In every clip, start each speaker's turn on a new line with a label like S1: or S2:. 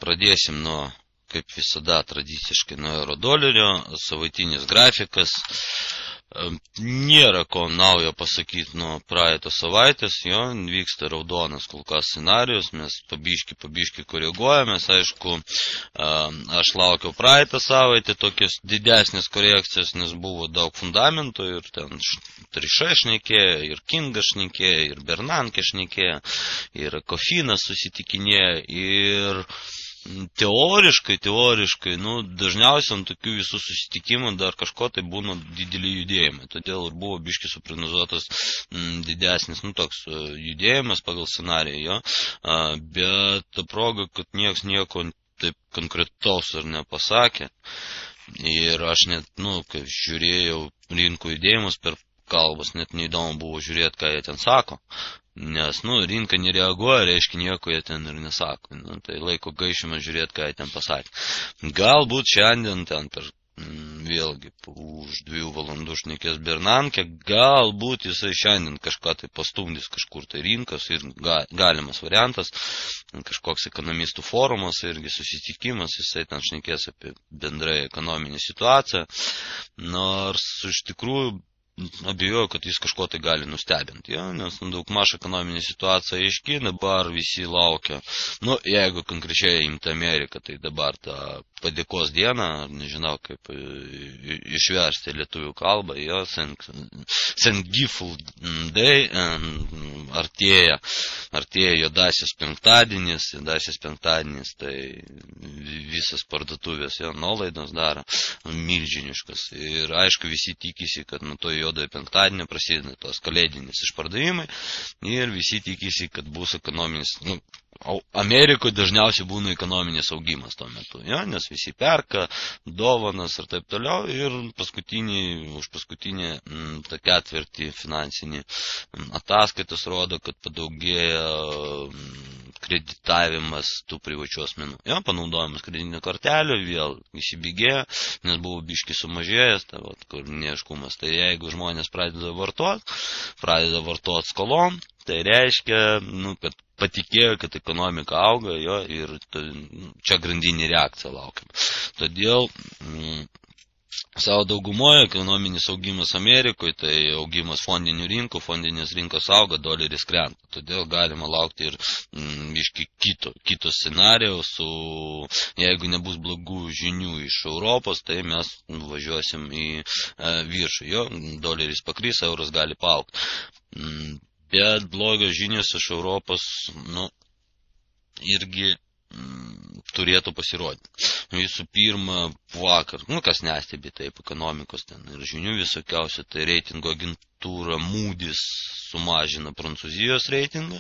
S1: Pradėsim nuo, kaip visada, tradiciškai nuo euro dolerio, savaitinis grafikas. Nėra ko naujo pasakyti nuo praeito savaitės, jo, vyksta raudonas kol kas scenarijus, mes pabiški koreguojamės, aišku, aš laukiau praeitą savaitę tokios didesnės korekcijos, nes buvo daug fundamentų ir ten Trišė šnekėjo, ir Kingas šnekėjo, ir Bernankė šnekėjo, ir Kofinas susitikinėjo, ir teoriškai, dažniausiai ant tokių visų susitikimų dar kažko tai būna dideli judėjimai. Todėl ir buvo biškai suprognozuotas didesnis, toks judėjimas pagal scenarijų, bet ta proga, kad nieks nieko taip konkretaus ar nepasakė. Ir aš net, kai žiūrėjau rinkų judėjimus per kalbas, net neįdomu buvo žiūrėti, ką jie ten sako. Nes, rinka nereaguoja, reiškia nieko jie ten ir nesako. Tai laiko gaišime žiūrėti, ką jie ten pasakė. Galbūt šiandien ten per, vėlgi, už 2 valandų šnekės Bernankė, galbūt jisai šiandien kažką tai pastumdys kažkur tai rinkas ir galimas variantas, kažkoks ekonomistų forumas irgi susitikimas, jisai ten šnekės apie bendrai ekonominį situaciją, nors iš tikrųjų abejoju, kad jis kažko tai gali nustebinti, nes daugmaž ekonominė situacija aiški, dabar visi laukia. Jeigu konkrečiai imti Ameriką, tai dabar ta padėkos diena, nežinau kaip išversti lietuvių kalbą, Thankful Day, artėja juodasis penktadienis, tai visas parduotuvės nuolaidos daro milžiniškas. Ir aišku, visi tikisi, kad to juodojo penktadienio prasideda tos kalėdinis išpardavimai ir visi tikisi, kad bus ekonominis, Amerikoje dažniausiai būna ekonominis augimas tuo metu, nes visi perka dovanas ir taip toliau ir už paskutinį tą ketvirtį finansinį ataskaitas rodo, kad padaugėja kreditavimas tų privačių asmenų. Panaudojimas kreditinių kortelių vėl įsibėgėjo, nes buvo biški sumažėjęs, kur neaiškumas. Tai jeigu žmonės pradeda vartot skolom, tai reiškia, kad patikėjo, kad ekonomika auga, ir čia grandinė reakcija laukiam. Todėl savo daugumoje ekonominis augimas Amerikoje, tai augimas fondinės rinkos auga, doleris krenta. Todėl galima laukti ir kito scenarijaus, jeigu nebus blogų žinių iš Europos, tai mes važiuosim į viršų. Doleris pakris, euras gali paaugti. Bet blogios žinios iš Europos, irgi turėtų pasirodyti. Visų pirma, vakar, kas nestebi taip ekonomikos ten ir žinių visokiausių, tai reitingo agentūra Moody's sumažina Prancūzijos reitingą.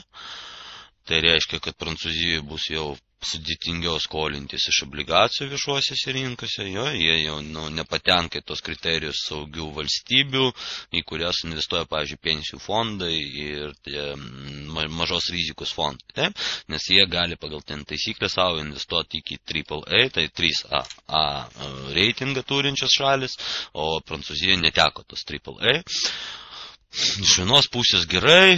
S1: Tai reiškia, kad Prancūzijoje bus jau sudėtingiau skolintis iš obligacijų viešuosiuose rinkose, jie jau nepatenka į tos kriterijus saugių valstybių, į kurias investuoja, pavyzdžiui, pensijų fondai ir mažos rizikos fondai, nes jie gali pagal ten taisyklę savo investuoti iki AAA, tai 3A reitingą turinčios šalis, o Prancūzija neteko tos AAA. Iš vienos pusės gerai,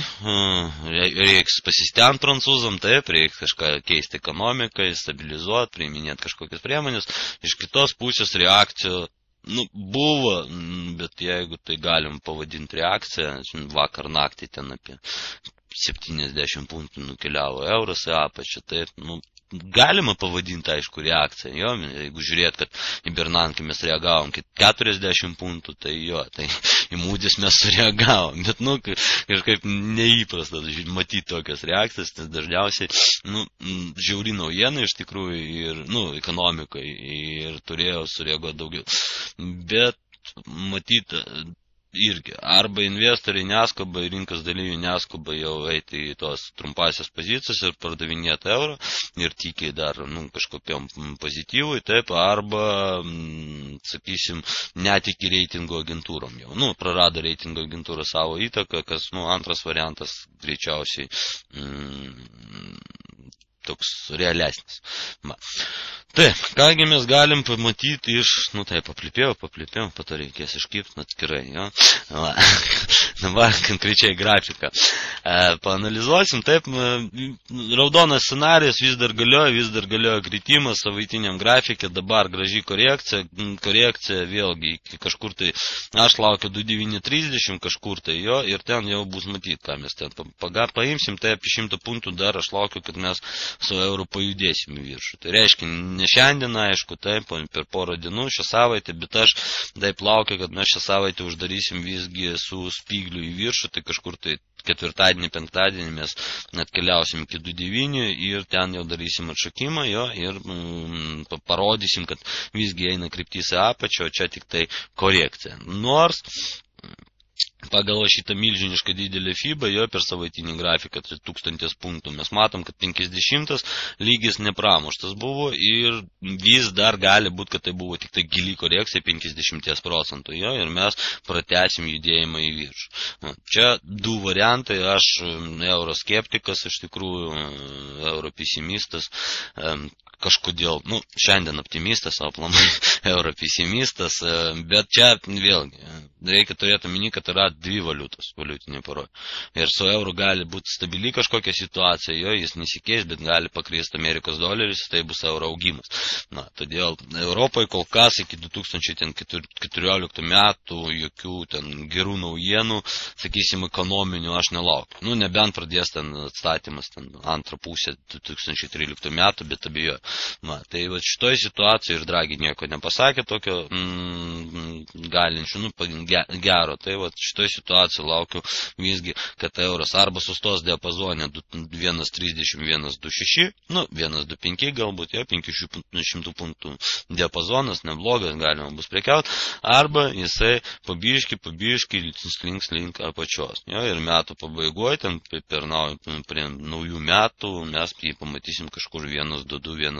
S1: reiks pasistengti prancūzam, reiks kažką keisti ekonomikai, stabilizuoti, priiminėti kažkokias priemonės. Iš kitos pusės reakcija, buvo, bet jeigu tai galim pavadinti reakciją, vakar naktį ten apie 70 punktų nukeliavo euras į apačią, tai, galima pavadinti, aišku, reakciją, jeigu žiūrėt, kad į Bernankį mes reagavom 40 punktų, tai į Moody's mes sureagavom, bet, kažkaip neįprasta matyti tokias reakcijas, nes dažniausiai, žiauri naujiena iš tikrųjų ir, ekonomikai ir turėjo sureaguoti daugiau, bet matyti, irgi, arba investoriai neskuba, rinkos dalyviai neskuba jau eiti į tos trumpasias pozicijas ir pardavinėti eurą ir tikiai dar kažkokiam pozityvui, taip, arba, sakysim, netiki reitingo agentūrom jau. Prarado reitingo agentūrą savo įtaką, kas, antras variantas greičiausiai toks realesnis. Taip, kągi mes galim pamatyti iš, paplipėjau, po to reikės iškipti atskirai, jo. Va. Dabar konkrečiai grafiką. Paanalizuosim, taip, raudonas scenarijus vis dar galioja kritimas savaitiniam grafikė, dabar graži korekcija vėlgi kažkur tai, aš laukiu 2.930 kažkur tai, jo, ir ten jau bus matyti, ką mes ten paimsim, tai apie 100 punktų dar aš laukiu, kad mes su euru pajudėsim į viršų. Tai reiškia, ne šiandien, aišku, taip, per porą dienų šią savaitę, bet aš taip laukiu, kad mes šią savaitę uždarysim visgi su spygliu į viršų, tai kažkur tai ketvirtadienį, penktadienį mes atkeliausim iki 2.9 ir ten jau darysim atšokimą, jo, ir parodysim, kad visgi eina kryptys į apačią, o čia tik tai korekcija. Nors pagal šitą milžinišką didelį FIBA, jo per savaitinį grafiką 1000 punktų, mes matom, kad 50 lygis nepramuštas buvo ir vis dar gali būti, kad tai buvo tik tai gili korekcija 50%, jo, ir mes pratęsim judėjimą į viršų. Čia du variantai, aš euroskeptikas, iš tikrųjų europesimistas, kažkodėl, šiandien optimistas, o aplamai europesimistas, bet čia vėlgi reikia turėti omeny, kad yra dvi valiutos, valiutinė pora. Ir su euru gali būti stabili kažkokia situacija, jo, jis nesikeis, bet gali pakristi Amerikos doleris, tai bus euro augimas. Todėl Europoje kol kas iki 2014 metų jokių ten gerų naujienų, sakysim, ekonominių aš nelaukiu. Nebent pradės ten atstatymas ten antrą pusę 2013 metų, bet abejoju. Tai šitoj situacijoje ir Draghi nieko nepasakė tokio galinčių, gero. Tai šitoj situacijoje laukiu visgi, kad euras arba sustos diapazone 1.30, 1.26, 1.25 galbūt, 500 punktų diapazonas, neblogas, galima bus prekiauti, arba jisai pabiški slinks link apačios. Ir metų pabaigoje, ten prie naujų metų, mes jį pamatysim kažkur 1.22, 1.23.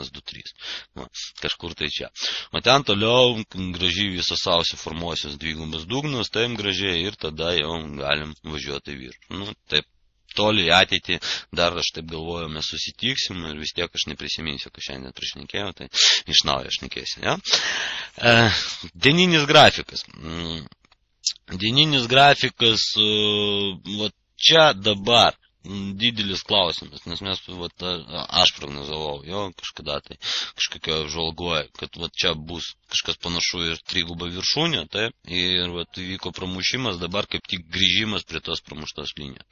S1: Kažkur tai čia. O ten toliau gražiai visą sausį formuosios dvigubas dugnas, taip gražiai ir tada jau galim važiuoti į viršų. Taip, toli į ateitį, dar aš taip galvoju, mes susitiksim ir vis tiek aš neprisiminsiu, kad šiandien prišnekėjau, tai iš naujo aš nekėsiu. Ja? Dieninis grafikas. Dieninis grafikas, čia dabar didelis klausimas, nes mes, aš prognozavau, kažkada tai kažkokio žvalgoje, kad čia bus kažkas panašu ir trigubą viršūnę, taip, ir vyko pramušimas, dabar kaip tik grįžimas prie tos pramuštos linijos.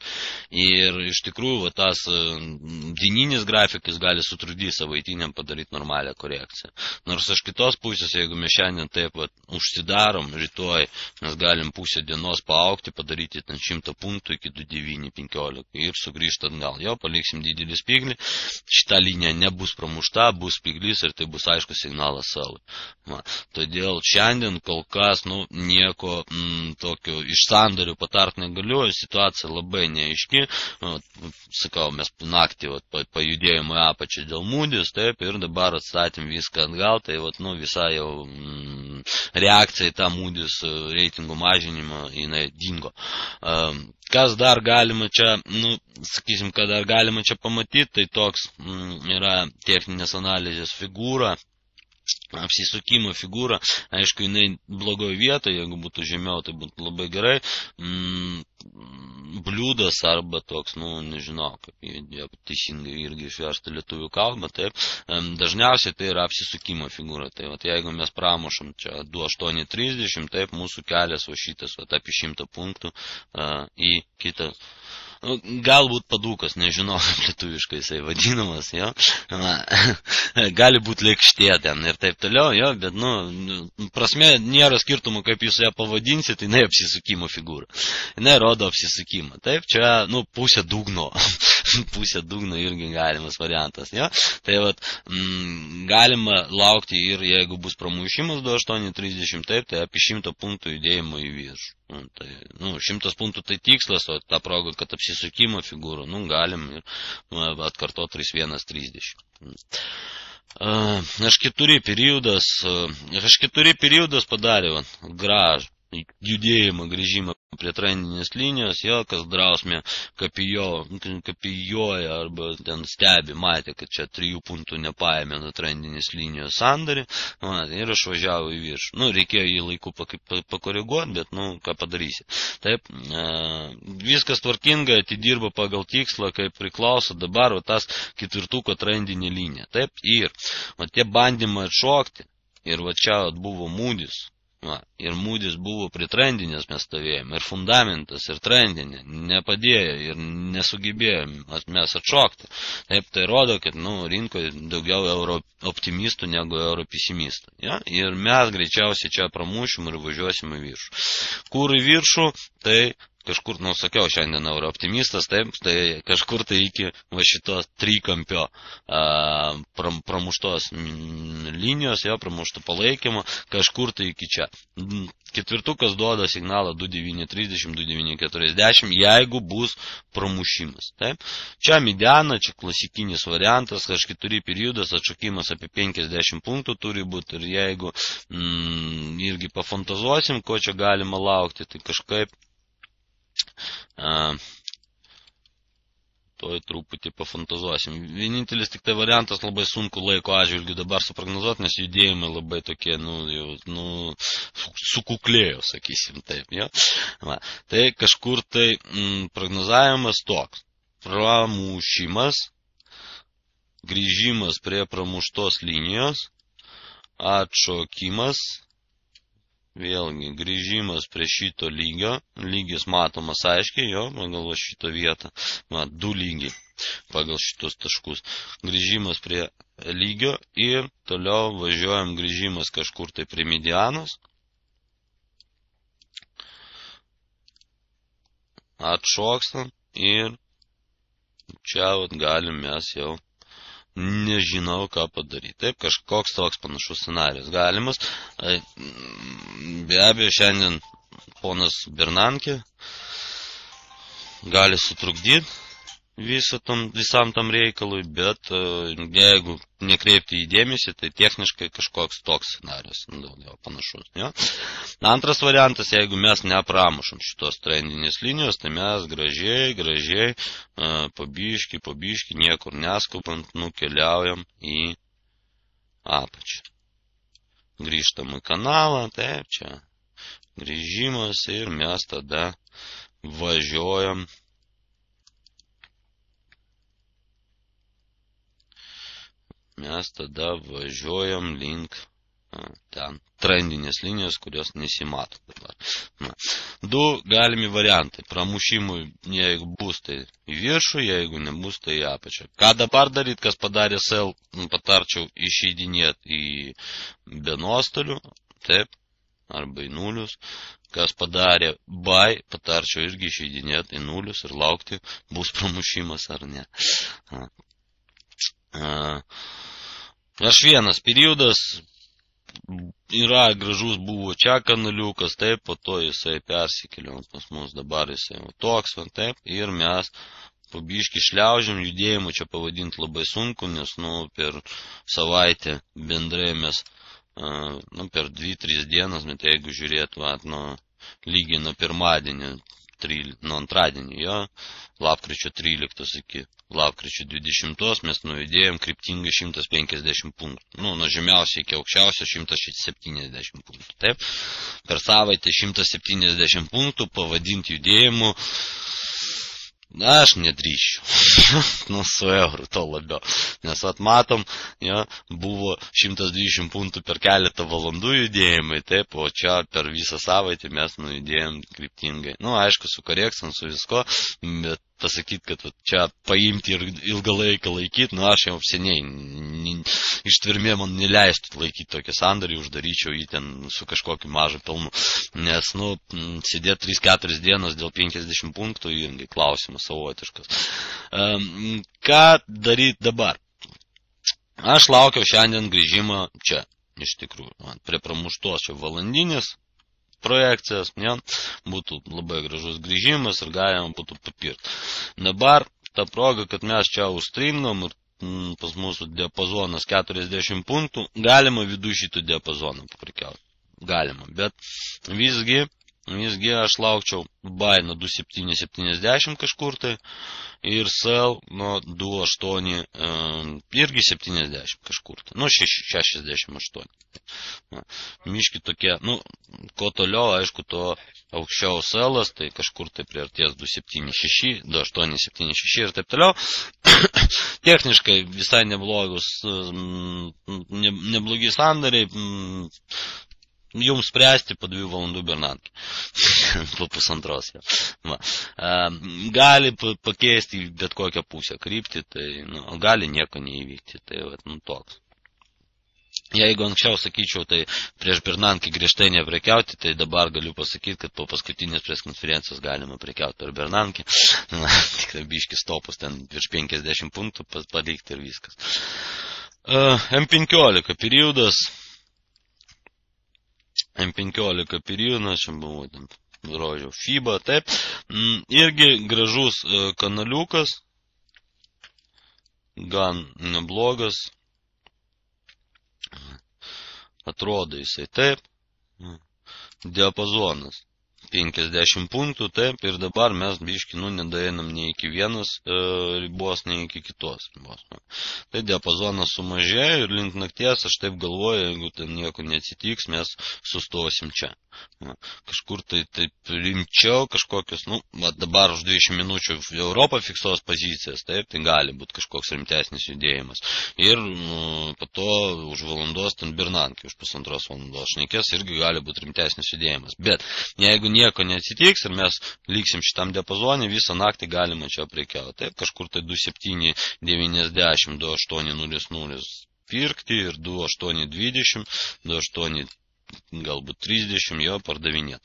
S1: Ir iš tikrųjų, tas dieninis grafikas gali sutrukdyti savaitiniam padaryti normalią korekciją. Nors iš kitos pusės, jeigu mes šiandien taip užsidarom, rytoj mes galim pusę dienos paaugti, padaryti 100 punktų iki 2.915 ir sugrįžti atgal. Jau paliksim didelį spyglį, šita linija nebus pramušta, bus spyglis ir tai bus aiškus signalas salui. Todėl šiandien kol kas nieko tokio iš sandorių patart negaliu, situacija labai neaiški. Sakau, mes naktį pajudėjome į apačią dėl Moody's, taip, ir dabar atstatėm viską atgal, tai visa jau reakcija į tą Moody's reitingų mažinimą, jinai dingo. Kas dar galima čia, sakysim, ką dar galima čia pamatyti, tai toks yra techninės analizės figūra, apsisukimo figūra, aišku, jinai blogoje vietoje, jeigu būtų žemiau, tai būtų labai gerai, bliūdas arba toks, nežinau, kaip teisingai irgi išversta lietuvių kalba, taip, dažniausiai tai yra apsisukimo figūra, tai jeigu mes pramušam čia 2.830, taip, mūsų kelias šitas apie 100 punktų į kitą. Galbūt padūkas, nežinau, kaip lietuviškai jisai vadinamas, jo. Gali būti lėkštė ten ir taip toliau, jo, bet, prasme, nėra skirtumo, kaip jūs ją pavadinsite, jinai apsisukimo figūra. Jinai rodo apsisukimą. Taip, čia, pusė dugno. Pusė dugno irgi galimas variantas, jo. Tai galima laukti ir jeigu bus pramušimas 2.830, taip, tai apie 100 punktų judėjimo į viršų. Tai, 100 punktų tai tikslas, o tą progą, kad apsisukimo figūrų, galim ir atkartoti 3.130. H4 periodas padarė gražų judėjimą, grįžimą prie trendinės linijos, jo, kas drausmė kapijuoja arba ten stebi, matė, kad čia 3 punktų nepaėmė nuo trendinės linijos sandorį, ir aš važiavau į viršų. Nu, reikėjo jį laiku pakoreguoti, bet, nu, ką padarysi. Taip, viskas tvarkingai, atidirba pagal tikslą, kaip priklauso dabar, o tas ketvirtuko trendinė linija. Taip, ir tie bandymai atšokti, ir va čia buvo Moody's. Ir Moody's buvo prie trendinės mes stovėjome, ir fundamentas, ir trendinė, nepadėjo, ir nesugebėjome mes atšokti. Taip, tai rodo, kad, nu, rinkoje daugiau euro optimistų negu euro pesimistų. Ja? Ir mes greičiausiai čia pramušim ir važiuosim į viršų. Kur į viršų, tai kažkur, nu, sakiau, šiandien euro optimistas, taip, tai kažkur tai iki va šitos trikampio pramuštos linijos, jo, pramuštų palaikymo, kažkur tai iki čia. Ketvirtukas duoda signalą 2.930, 2.940, jeigu bus pramušimas. Taip. Čia mediana, čia klasikinis variantas, H4 periodas, atšokimas apie 50 punktų turi būti, ir jeigu irgi pafantazuosim, ko čia galima laukti, tai kažkaip toj truputį pafantazuosim. Vienintelis tik tai variantas labai sunku laiko atžvilgiu dabar suprognozuoti, nes judėjimai labai tokie, sukuklėjo, sakysim taip. Ja? Va. Tai kažkur tai prognozavimas toks. Pramušimas, grįžimas prie pramuštos linijos, atšokimas, vėlgi, grįžimas prie šito lygio, lygis matomas aiškiai, jo, pagal šito vietą, 2 lygiai pagal šitos taškus. Grįžimas prie lygio ir toliau važiuojam grįžimas kažkur tai prie medianos. Atšokstam ir čia galim mes jau nežinau, ką padaryti. Taip, kažkoks toks panašus scenarius galimas. Be abejo, šiandien ponas Bernankė gali sutrukdyti visam tam reikalui, bet jeigu nekreipti į dėmesį, tai techniškai kažkoks toks scenarius daugiau panašus. Ja? Antras variantas, jeigu mes nepramušam šitos trendinės linijos, tai mes gražiai, pabiški, niekur neskubant, nukeliaujam į apačią. Grįžtam į kanalą, taip, čia grįžimas ir mes tada važiuojam link ten trendinės linijos, kurios nesimato dabar. 2 galimi variantai. Pramušimui, jeigu bus, tai į viršų, jeigu nebus, tai į apačią. Ką dabar daryti, kas padarė sell, patarčiau išeidinėti į be nuostolių, taip, arba į nulius. Kas padarė buy, patarčiau irgi išeidinėti į nulius ir laukti, bus pramušimas ar ne. H1 periodas yra gražus, buvo čia kanaliukas, taip, po to jisai persikėlė, pas mus dabar jisai toks, taip, ir mes pabiški šliaužiam, judėjimą čia pavadinti labai sunku, nes, per savaitę bendrai mes, per 2-3 dienas, bet jeigu žiūrėtų, lygiai nuo pirmadienį, nuo antradienį, jo, lapkričio 13 iki lapkričio 20 mes nujudėjom kryptingai 150 punktų. Nuo žemiausio iki aukščiausio 170 punktų. Taip, per savaitę 170 punktų pavadinti judėjimu, aš nedrįščiau. Su eurų to labiau. Nes atmatom, buvo 120 punktų per keletą valandų judėjimai, taip, o čia per visą savaitę mes nujudėjom kryptingai. Aišku, su korekcijom, su visko, bet pasakyti, kad čia paimti ir ilgą laiką laikyti, aš jau seniai ištvermė man neleistų laikyti tokį sandorį, uždaryčiau jį ten su kažkokiu mažu pelnu. Nes, sėdėti 3-4 dienas dėl 50 punktų, irgi klausimas savotiškas. Ką daryti dabar? Aš laukiau šiandien grįžimą čia, iš tikrųjų, prie pramuštos čia valandinės projekcijas, būtų labai gražus grįžimas ir galima būtų papirti. Dabar ta proga, kad mes čia užstringom ir pas mūsų diapazonas 40 punktų, galima vidų šitą diapazoną paprikiauti. Galima, bet visgi Visgi aš laukčiau buy nuo 2,770 kažkur tai ir sell nuo 2,8 irgi 70 kažkur tai. Nu, 68. Miški tokie, nu, ko toliau, aišku, to aukščiau sellas, tai kažkur tai priarties 2,76, 2,876 ir taip toliau. Techniškai visai neblogi sandariai, jums spręsti po 2 valandų Bernanke. Po pusantros. Gali pakeisti bet kokią pusę kryptį, tai gali nieko neįvykti. Tai toks. Jeigu anksčiau sakyčiau, tai prieš Bernanke griežtai neprekiauti, tai dabar galiu pasakyti, kad po paskutinės preskonferencijos galima prekiauti per Bernanke. Tik biškis stopus ten virš 50 punktų palikti ir viskas. M15 periodas. M15 periodas, čia buvo rožiau FIBA, taip. Irgi gražus kanaliukas, gan neblogas. Atrodo jisai taip. Diapazonas 50 punktų, taip. Ir dabar mes biški, nedaeinam nei iki vienos ribos, nei iki kitos ribos. Tai diapazonas sumažėjo ir link nakties, aš taip galvoju, jeigu ten nieko neatsitiks, mes sustosim čia. Kažkur tai taip rimčiau, kažkokios, dabar už 20 minučių Europą fiksuos pozicijas, taip, tai gali būti kažkoks rimtesnis judėjimas. Ir po to už valandos ten Bernanke, už pusantros valandos šnekės, irgi gali būti rimtesnis judėjimas. Bet jeigu nieko neatsitiks ir mes liksim šitam diapazonį, visą naktį galima čia prekiauti. Taip, kažkur tai 2,790, 2,800 pirkti ir 2,820, 2,8 galbūt 30 jo pardavinėti.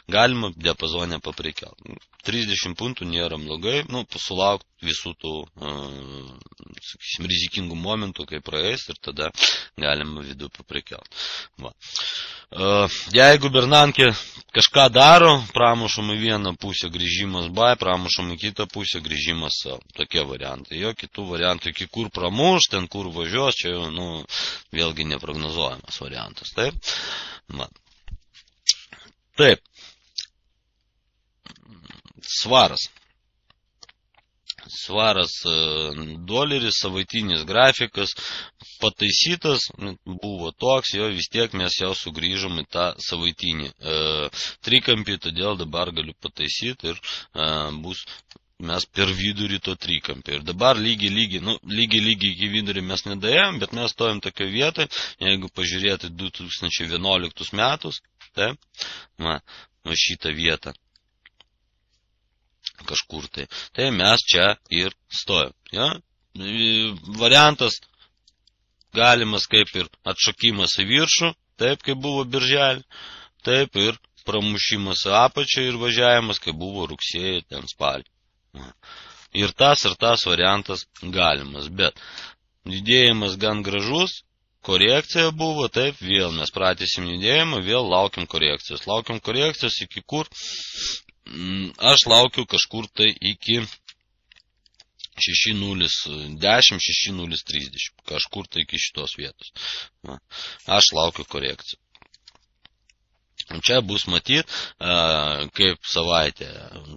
S1: Galima diapazonę paprekiauti. 30 punktų nėra blogai, pasulaukti visų tų, sakysim, rizikingų momentų, kai praeis ir tada galima vidų paprekiauti. Jeigu Bernanke kažką daro, pramušam į vieną pusę grįžimas buy, pramušam į kitą pusę grįžimas sell. Tokie variantai. Jo kitų variantų, iki kur pramuš, ten kur važiuos, čia jau, vėlgi neprognozuojamas variantas. Taip. Taip. Svaras. Svaras doleris, savaitinis grafikas, pataisytas, buvo toks, jo vis tiek mes jau sugrįžom į tą savaitinį trikampį, todėl dabar galiu pataisyti ir bus mes per vidurį to trikampį. Ir dabar lygiai iki vidurį mes nedaėjom, bet mes stojom tokio vietoj, jeigu pažiūrėti 2011 metus, taip, šitą vietą kažkur tai. Tai mes čia ir stojom. Ja? Variantas galimas kaip ir atšokimas į viršų, taip kaip buvo birželį, taip ir pramušimas į apačią ir važiavimas, kaip buvo rugsėjį, ten spalį. Ir tas variantas galimas, bet judėjimas gan gražus, korekcija buvo, taip, vėl mes pratęsim judėjimą, vėl laukiam korekcijos. Laukiam korekcijos iki kur? Aš laukiu kažkur tai iki 6.010, 6.030, kažkur tai iki šitos vietos. Aš laukiu korekcijų. Čia bus matyti, kaip savaitė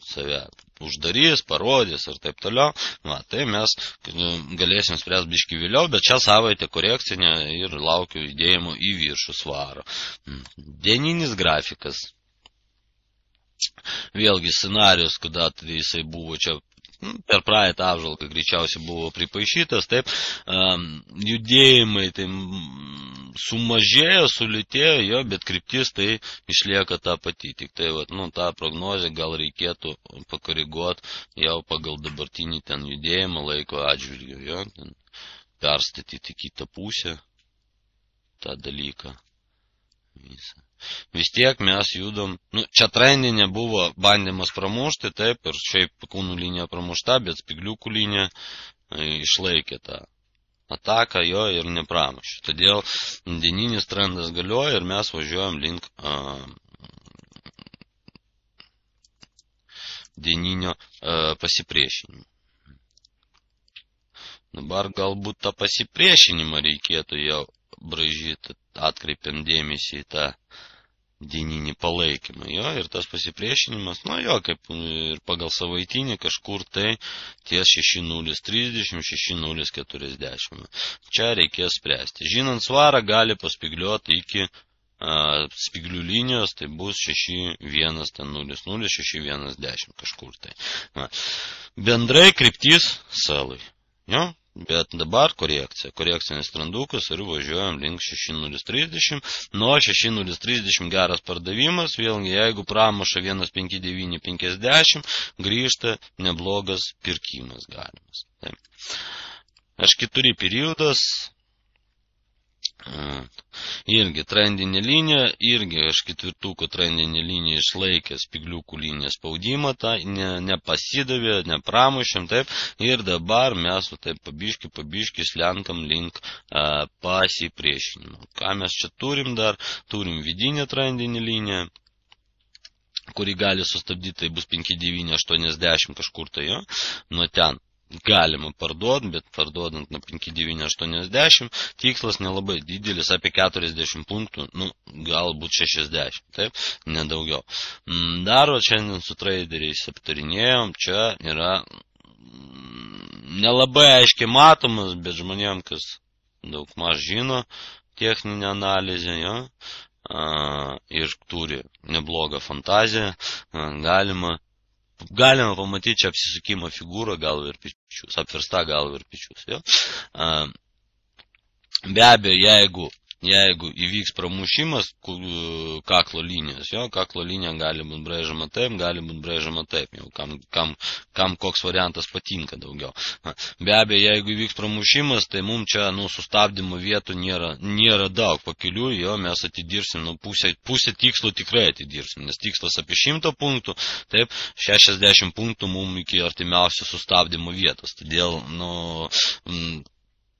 S1: save uždarys, parodys ir taip toliau. Tai mes galėsim spręsti biškį vėliau, bet šią savaitę korekcinę ir laukiu judėjimo į viršų svaro. Dieninis grafikas. Vėlgi scenarius, kada jisai buvo čia per praeitą apžvalgą greičiausiai buvo pripaišytas, taip, judėjimai tai sumažėjo, sulėtėjo, bet kryptis tai išlieka ta pati. Tik tai, tą prognozę gal reikėtų pakoriguoti jau pagal dabartinį ten judėjimą laiko atžvilgiu, jo, ten perstatyti kitą pusę, tą dalyką. Visą. Vis tiek mes judam, čia trendinė buvo bandymas pramušti, taip, ir šiaip kūnų linija pramušta, bet spigliukų linija išlaikė tą ataką jo ir nepramušė. Todėl dieninis trendas galioja ir mes važiuojam link dieninio pasipriešinimo. Dabar galbūt tą pasipriešinimą reikėtų jau braižyti, atkreipiam dėmesį į tą dieninį palaikymą, jo, ir tas pasipriešinimas, nu jo, kaip ir pagal savaitinį kažkur tai ties 6.030, 6.040. Čia reikės spręsti. Žinant svarą, gali paspigliuoti iki spiglių linijos, tai bus 6.1.00, 6.1.10 kažkur tai. Bendrai kryptis selui, jo. Bet dabar korekcija, korekcinis trendukas ir važiuojam link 6.030, nuo 6.030 geras pardavimas, vėlgi jeigu pramuša 1.5950, grįžta neblogas pirkimas galimas. Taip. H4 periodas, irgi trendinė linija, irgi H4 trendinė linija išlaikė spigliukų liniją spaudimą, tai nepasidavė, nepramušėm, taip, ir dabar mes taip pabiški slenkam link pasipriešinimo. Ką mes čia turim dar? Turim vidinę trendinę liniją, kuri gali sustabdyti, tai bus 5.980 kažkur tai, jo, nuo ten. Galima parduoti, bet parduodant nuo 5.980, tikslas nelabai didelis, apie 40 punktų, nu, galbūt 60, taip, nedaugiau. Dar šiandien su traderiais aptarinėjom, čia yra nelabai aiškiai matomas, bet žmonėm, kas daug maž žino techninę analizę, jo, ir turi neblogą fantaziją, galima pamatyti čia apsisukimo figūrą, galvą ir pečius, apversta galvą ir pečius. Jo? Be abejo, jeigu įvyks pramušimas kaklo linijos, jo, kaklo linija gali būti brėžiama taip, gali būti brėžiama taip, jau, kam koks variantas patinka daugiau. Be abejo, jeigu įvyks pramušimas, tai mums čia sustabdymo vietų nėra daug pakelių, jo, mes atidirsim, pusę tikslo tikrai atidirsim, nes tikslas apie 100 punktų, taip, 60 punktų mums iki artimiausios sustabdymo vietos. Todėl,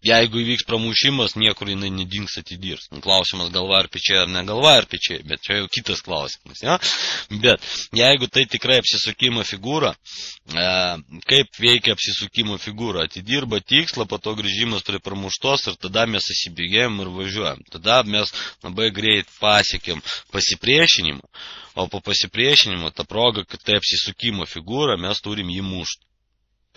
S1: jeigu įvyks pramušimas, niekur jinai nedings atidirs. Klausimas galva ar pečiai ar ne galva ar pečiai, bet čia jau kitas klausimas. Ja? Bet jeigu tai tikrai apsisukimo figūra, kaip veikia apsisukimo figūra? Atidirba tikslą, po to grįžimas prie pramuštos ir tada mes įsibėgėjom ir važiuojam. Tada mes labai greit pasiekėm pasipriešinimą, o po pasipriešinimo ta proga, kad tai apsisukimo figūra, mes turim jį mušti.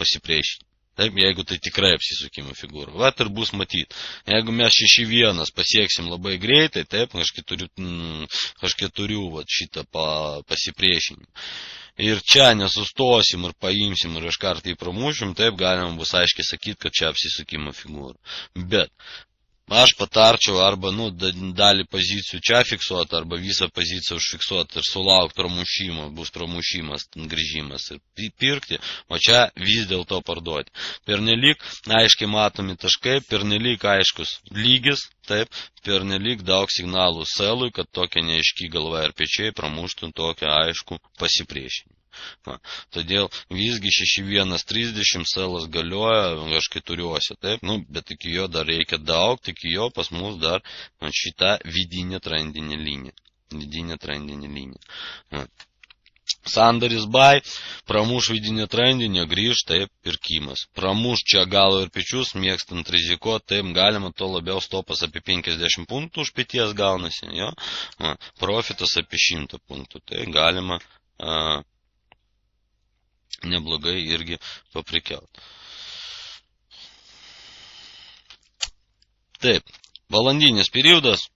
S1: Pasipriešinti. Taip, jeigu tai tikrai apsisukimo figūra. Vat ir bus matyti. Jeigu mes 6.1 pasieksim labai greitai, taip, kažkiek turiu šitą pasipriešinimą. Ir čia nesustosim ir paimsim ir iš karto jį pramušim, taip, galima bus aiškiai sakyti, kad čia apsisukimo figūra. Bet aš patarčiau arba dalį pozicijų čia fiksuoti, arba visą poziciją užfiksuoti ir sulaukti pramušimo, bus pramušimas, grįžimas ir pirkti, o čia vis dėlto parduoti. Pernelyg aiškiai matomi taškai, pernelyg aiškus lygis, taip, pernelyg daug signalų selui, kad tokia neaiški galva ir pečiai pramuštų tokią aišku pasipriešinimą. Todėl visgi 6.1.30 selas galioja H4, taip, bet iki jo dar reikia daug, iki jo pas mus dar šita vidinė trendinė linija. Sandaris buy, pramuš vidinė trendinė, grįž, taip, pirkimas. Pramuš čia galo ir pečius, mėgstant riziko, taip, galima, to labiau stopas apie 50 punktų už peties gaunasi, jo, profitas apie 100 punktų, tai galima neblogai irgi paprikiauti. Taip, valandinis periodas,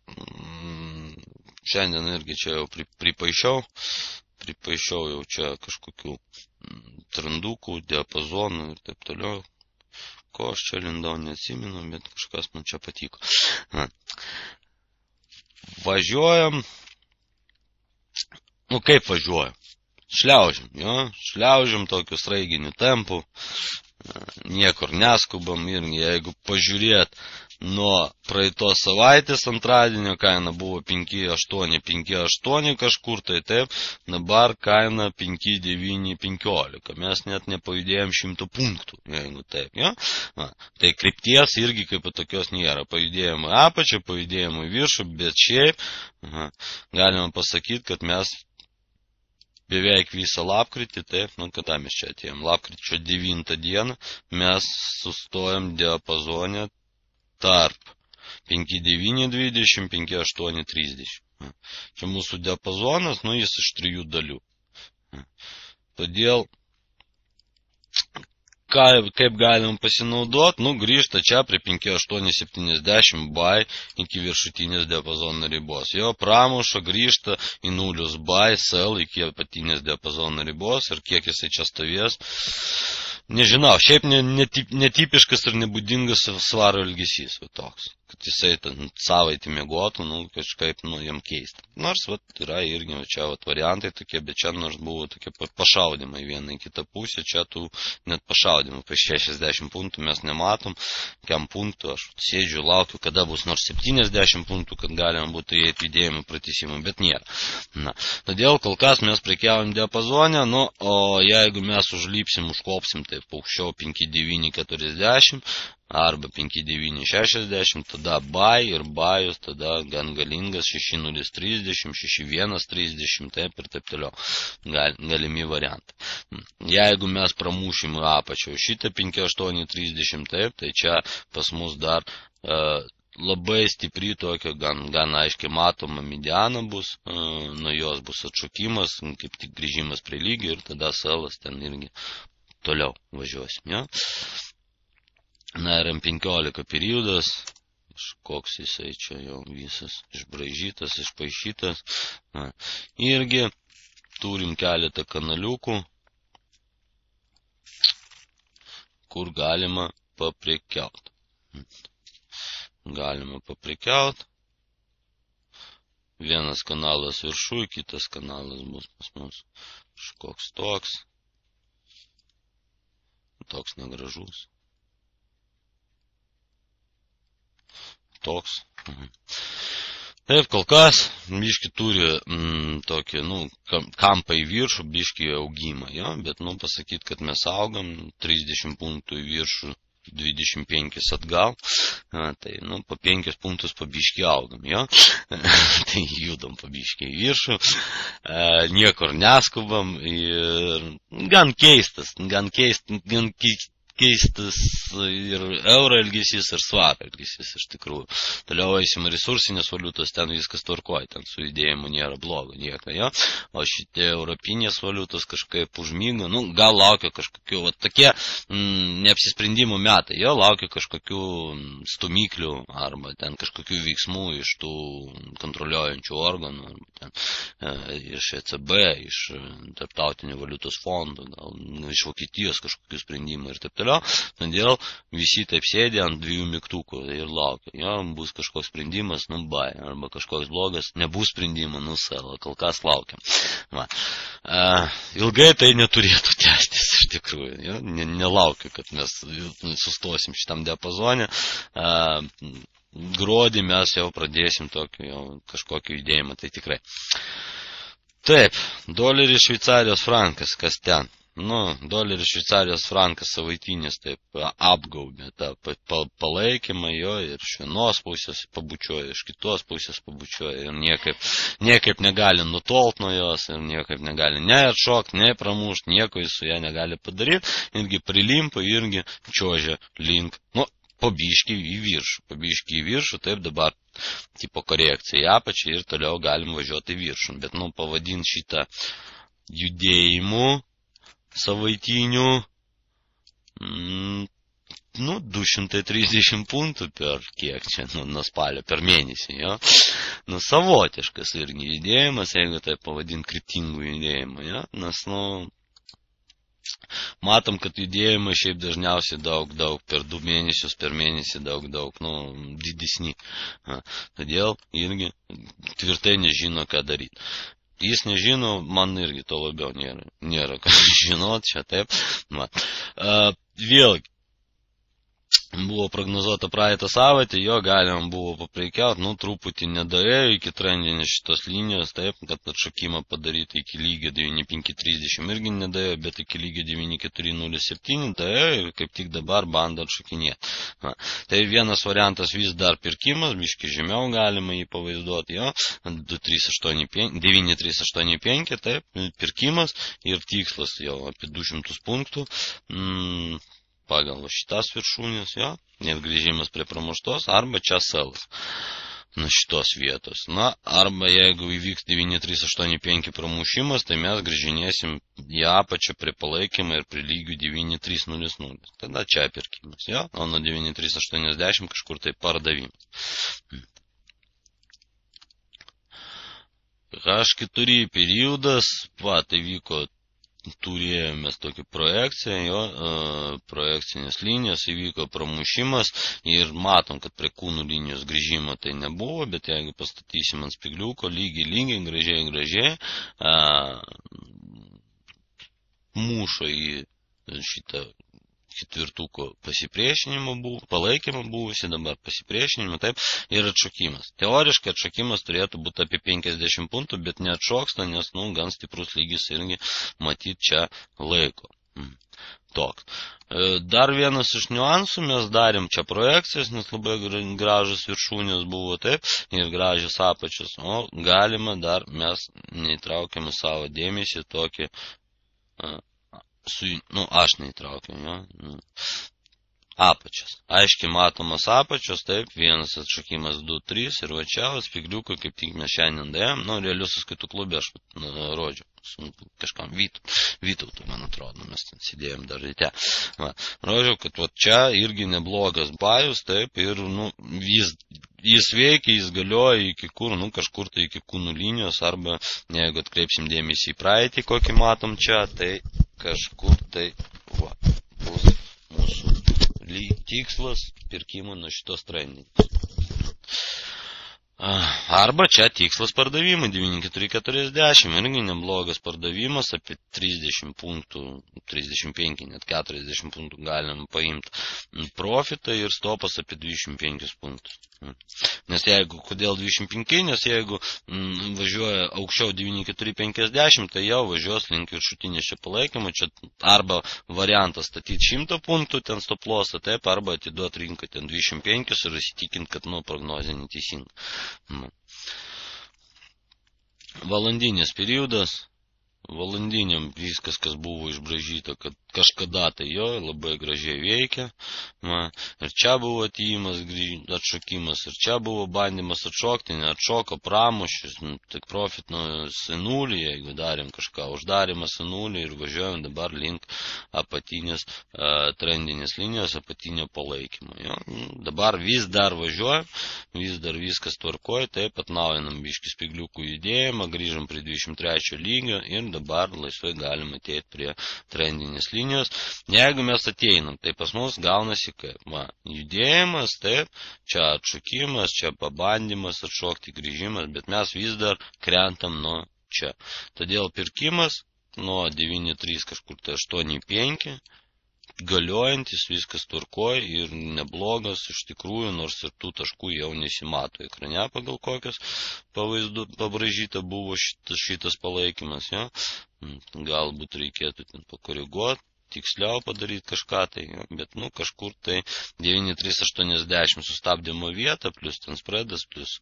S1: šiandien irgi čia jau pripaišiau jau čia kažkokių trendukų, diapazonų ir taip toliau. Ko aš čia lindau, neatsimenu, bet kažkas man čia patiko. Važiuojam. Kaip važiuojam? Šliaužiam tokiu sraiginiu tempu, niekur neskubam ir jeigu pažiūrėt nuo praeitos savaitės antradienio kaina buvo 5.8 kažkur, tai taip, dabar kaina 5.915, mes net nepajudėjom 100 punktų, jeigu taip, jo? Tai krypties irgi kaip tokios nėra, pajudėjom į apačią, pajudėjom į viršų, bet šiaip galima pasakyti, kad mes beveik visą lapkritį, taip, kada mes čia atėjom, lapkričio 9 dieną, mes sustojom diapazone tarp 5.920, 5.830. Čia mūsų diapazonas, jis iš 3 dalių. Todėl, kaip galim pasinaudoti, grįžta čia prie 5870 bai iki viršutinės diapazono ribos. Jo pramuša grįžta į 0 bai sell iki apatinės diapazono ribos ir kiek jisai čia stovės. Nežinau, šiaip netipiškas ir nebūdingas svaro elgesys, toks, kad jisai savaitį mėgotų, kažkaip, jam keista. Nors, yra irgi čia variantai tokie, bet čia nors buvo tokie pašaudimai vieną į kitą pusę, čia tų net pašaudimų, prieš 60 punktų mes nematom, kiam punktų, aš sėdžiu, laukiu, kada bus nors 70 punktų, kad galima būtų įeiti judėjimų pratysimų, bet nėra. Todėl kol kas mes prekiaujam diapazone, o jeigu mes užkopsim, tai aukščiau 5,940 arba 5,960, tada buy ir buyus, tada gan galingas 6,030, 6,130, taip ir taip toliau. Galimi variantai. Jeigu mes pramušim apačiau šitą 5,830, taip, tai čia pas mus dar labai stipri tokia, gan aiškiai matoma mediana bus, nuo jos bus atšokimas, kaip tik grįžimas prie lygio ir tada selas ten irgi toliau važiuosim, ja? Ir M15 periodas, koks jisai čia jau visas išbraižytas, išpaišytas. Irgi turim keletą kanaliukų, kur galima paprekiauti. Vienas kanalas viršui, kitas kanalas bus pas mus kažkoks toks negražus. Toks. Taip, kol kas, biški turi tokį, kampą į viršų, biški augimą, jo, bet, pasakyti, kad mes augam 30 punktų į viršų, 25 atgal, tai, po 5 punktus po biški augam, jo, tai judam po biški į viršų, niekur neskubam ir gan keistas ir euro elgesys, ir svaro elgesys iš tikrųjų. Toliau eisim resursinės valiutos, ten viskas tvarkoja, ten su judėjimu nėra blogo nieko, jo. O šitie europinės valiutos kažkaip užmygo, gal laukia kažkokių, tokie neapsisprendimų metai, jo, laukia kažkokių stumiklių arba ten kažkokių veiksmų iš tų kontroliuojančių organų, arba ten iš ECB, iš tarptautinių valiutos fondų, gal iš Vokietijos kažkokių sprendimų ir taip toliau. Todėl visi taip sėdė ant 2 mygtukų ir laukia. Jo, bus kažkoks sprendimas, buy, arba kažkoks blogas, nebus sprendimo, sell, kol kas laukiam. Ilgai tai neturėtų tęstis, iš tikrųjų. Jo, nelaukiu, kad mes sustosim šitam diapazone. Gruodį mes jau pradėsim kažkokį judėjimą, tai tikrai. Taip, doleris Šveicarijos frankas, kas ten? Doleris Šveicarijos frankas savaitinis taip apgaubė tą palaikymą jo ir iš vienos pusės pabučioja, iš kitos pusės pabučioja ir niekaip negali nutolt nuo jos ir niekaip negali neatšokti, nepramušti, nieko jis su ją negali padaryti, irgi prilimpa, irgi čiožia link, po biškį į viršų, taip dabar tipo korekcija į apačią ir toliau galim važiuoti į viršų, bet pavadinti šitą judėjimu savaitinių 230 punktų per kiek čia, nuo spalio, per mėnesį, jo. Savotiškas irgi judėjimas, jeigu tai pavadint kryptingų judėjimą, jo. Nes, matom, kad judėjimai šiaip dažniausiai daug, per 2 mėnesius, per mėnesį daug, didesni. Todėl irgi tvirtai nežino, ką daryti. Jis nežino, man irgi to labiau nėra ką žinot čia, taip. Vėlgi, buvo prognozuota praeitą savaitę, jo galima buvo paprekiauti, truputį nedaėjo iki trendinės šitos linijos, taip, kad atšokimą padaryti iki lygio 9,530 irgi nedaėjo, bet iki lygio 9,407 daėjo ir kaip tik dabar bando atšokinėti. Tai vienas variantas vis dar pirkimas, biški žemiau galima jį pavaizduoti, jo, 9,385, taip, pirkimas ir tikslas jau apie 200 punktų. Pagal šitas viršūnės, jo, net grįžimas prie pramuštos, arba čia selas. nuo šitos vietos. Na, arba jeigu įvyks 9385 pramušimas, tai mes grįžinėsim į apačią prie palaikymą ir prie lygių 9300. Tada čia pirkimas, jo, o nuo 9380 kažkur tai pardavimas. H4 periodas, tai vyko, turėjome tokį projekciją, jo, projekcinės linijos, įvyko pramušimas ir matom, kad prie kūnų linijos grįžimo tai nebuvo, bet jeigu pastatysim ant spigliuko, lygiai, gražiai, mušo į šitą ketvirtuko pasipriešinimo buvo, palaikymą buvusi, dabar pasipriešinimą, taip, ir atšokimas. Teoriškai atšokimas turėtų būti apie 50 punktų, bet neatšoksta, nes, gan stiprus lygis irgi matyt čia laiko. Toks. Dar vienas iš niuansų, mes darėm čia projekcijas, nes labai gražus viršūnės buvo, taip, ir gražios apačios, o galima dar mes neįtraukiam savo dėmesį tokį, aš neįtraukiam, jo, apačios. Aiškiai matomas apačios, taip, vienas atšokimas 2-3 ir va čia, spigliukai, kaip tik mes šiandien dėjom, realius sąskaitų klube aš rodžiau, kažkam Vytautų, man atrodo, mes ten sėdėjom dar ryte. Rodžiau, kad va čia irgi neblogas bajus, taip, ir, jis veikia, jis galioja iki kur, kažkur tai iki kūnų linijos, arba, jeigu atkreipsim dėmesį į praeitį, kokį matom čia, tai kažkur tai bus mūsų tikslas pirkimo nuo šitos trendinės. Arba čia tikslas pardavimai 9440, irgi neblogas pardavimas, apie 30 punktų, 35, net 40 punktų galim paimti profitą ir stopas apie 25 punktus. Nes jeigu, kodėl 25, nes jeigu važiuoja aukščiau 9450, tai jau važiuos link viršutinės čia palaikymo, čia arba variantas statyti 100 punktų, ten stop lossą, taip, arba atiduoti rinką ten 25 ir įsitikinti, kad prognozė neteisinga. Valandinis periodas, valandiniam viskas, kas buvo išbražyta, kad kažkada tai jo labai gražiai veikia. Ir čia buvo atėjimas, atšokimas, ir čia buvo bandymas atšokti, neatšoko, pramušis, tik profit į nulį, jeigu darėm kažką, uždarimas į nulį ir važiuojam dabar link apatinės trendinės linijos, apatinio palaikymo. Jo. Dabar vis dar važiuojam, vis dar viskas tvarkoja, taip atnaujinam biškį spigliukų judėjimą, grįžam prie 23 lygio ir dabar laisvai galim ateiti prie trendinės linijos. Jeigu mes ateinam, tai pas mus gaunasi kaip, judėjimas, taip, čia atšokimas, čia pabandymas atšokti, grįžimas, bet mes vis dar krentam nuo čia. Todėl pirkimas nuo 9.3 kažkur tai 8.5, galiojantis, viskas tvarkoja ir neblogas iš tikrųjų, nors ir tų taškų jau nesimato ekrane, pagal kokias pabražyta buvo šitas palaikymas. Ja? Galbūt reikėtų ten pakoreguoti, tiksliau padaryti kažką tai, bet kažkur tai 9.380 sustabdymo vieta, plus ten spredas, plus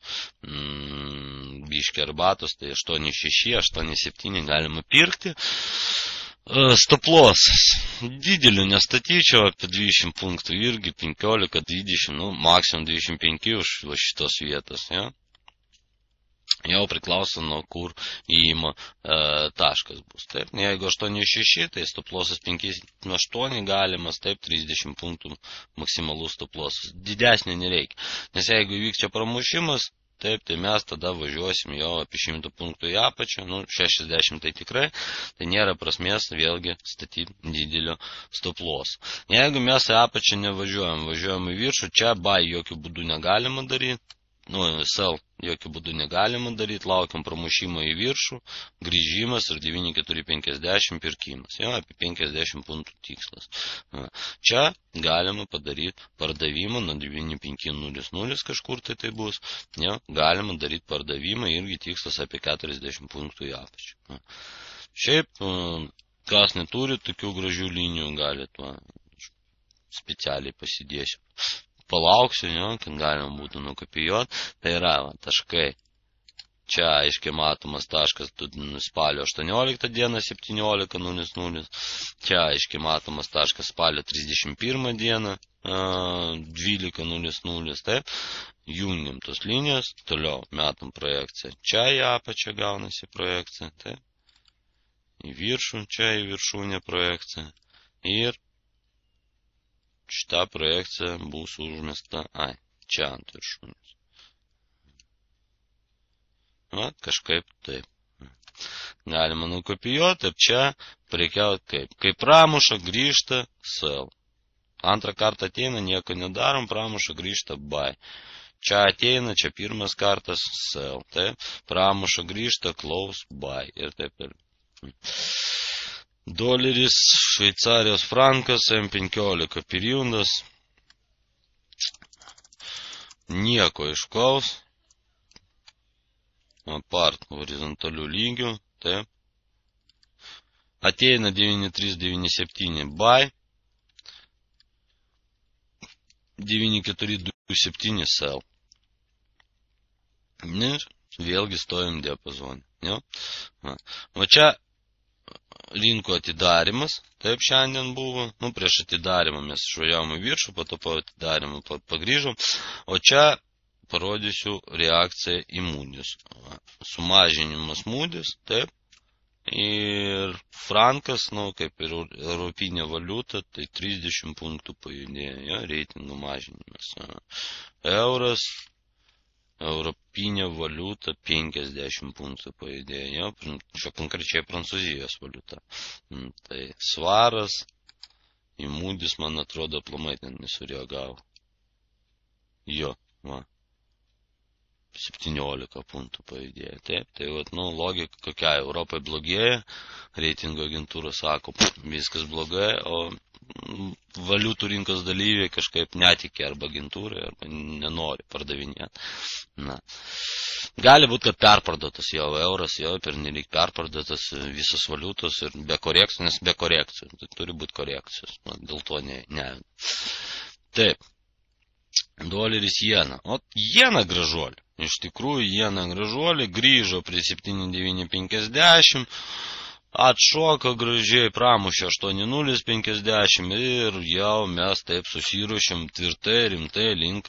S1: biški arbatos, tai 8.6, 8.7 galima pirkti. Stop lossas. Didelių nestatyčiau, apie 20 punktų irgi, 15, 20, maksimum 25 už šitos vietos, ja. Jau priklauso nuo kur įėjimo taškas bus. Taip, jeigu 8.6, tai stop lossas 5.8 galimas, taip, 30 punktų maksimalus stop lossas. Didesnė nereikia. Nes jeigu įvyks čia pramušimas, taip, tai mes tada važiuosim jau apie 100 punktų į apačią, 60 tai tikrai, tai nėra prasmės vėlgi statyti didelio stop loss. Jeigu mes į apačią nevažiuojam, važiuojam į viršų, čia buy jokių būdų negalima daryti. Sell jokių būdų negalima daryti, laukiam pramušimo į viršų, grįžimas ir 9.450 pirkimas. Jo, apie 50 punktų tikslas. Čia galima padaryti pardavimą nuo 9.500 kažkur tai bus. Jo, galima daryti pardavimą irgi tikslas apie 40 punktų į apačią. Šiaip, kas neturi tokių gražių linijų, galite specialiai pasidėsiu. Palauksiu, kad galima būtų nukopijuoti, tai yra taškai čia aiškiai matomas taškas spalio 18 dieną 17:00. Čia aiškiai matomas taškas spalio 31 dieną 12:00. Taip, jungiam tos linijos, toliau metam projekciją. Čia į apačią gaunasi projekcija. Taip, į viršų, čia į viršūnę projekcija. Ir šitą projekciją bus užmesta, čia ant viršūnės. Va, kažkaip taip. Galima nukopijuoti, ir čia prekiauti kaip. Kai pramuša, grįžta sell. Antrą kartą ateina, nieko nedarom, pramuša, grįžta buy. Čia ateina, čia pirmas kartas sell. Taip, pramuša, grįžta close, buy. Ir taip ir. Doleris, Šveicarijos frankas, M15 periodas. Nieko iškaus. Apart horizontalių lygių. Taip. Ateina 9397 buy. 9427 sell. Ir vėlgi stovim diapazonį. O čia rinko atidarimas, taip šiandien buvo, prieš atidarimą mes išvažiavom į viršų, po to po atidarimą pagrįžom, o čia parodysiu reakciją į mūdis. Sumažinimas mūdis, taip, ir frankas, kaip ir europinė valiuta, tai 30 punktų pajudėjo, reitingų mažinimas. Euras, europinė valiuta 50 punktų pajudėjo, čia konkrečiai Prancūzijos valiuta. Tai svaras į mūdis, man atrodo, aplamai ten nesureagavo. Jo, va. 17 punktų pajudėjo. Taip, tai logika kokia, Europai blogėja, reitingo agentūra sako, viskas blogėja, o valiutų rinkos dalyviai kažkaip netikė arba agentūrai, arba nenori pardavinėti. Gali būti, kad perparduotas jau euras, jau pernelyg perparduotas visos valiutos ir be korekcijų, nes be korekcijų, tai turi būti korekcijos, dėl to ne. Taip, doleris jena, o jena gražuolė. Iš tikrųjų, jena gražuolė, grįžo prie 7,950, atšoka gražiai, pramušė 8,050 ir jau mes taip susiruošėm tvirtai, rimtai link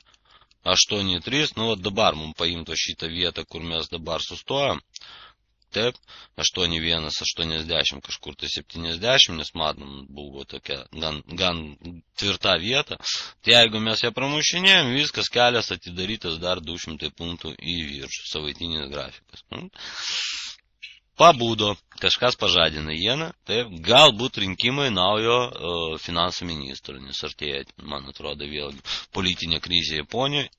S1: 8,3. Dabar mums paimto šitą vietą, kur mes dabar sustojam. Taip, 8,180 kažkur tai 70, nes matom, buvo tokia gan tvirta vieta. Tai jeigu mes ją pramušinėjom, viskas kelias atidarytas dar 200 punktų į viršų, savaitinis grafikas. Pabudo, kažkas pažadina jeną, taip, galbūt rinkimai naujo finansų ministro, nes artėja, man atrodo, vėlgi politinė krizė Japonijoje.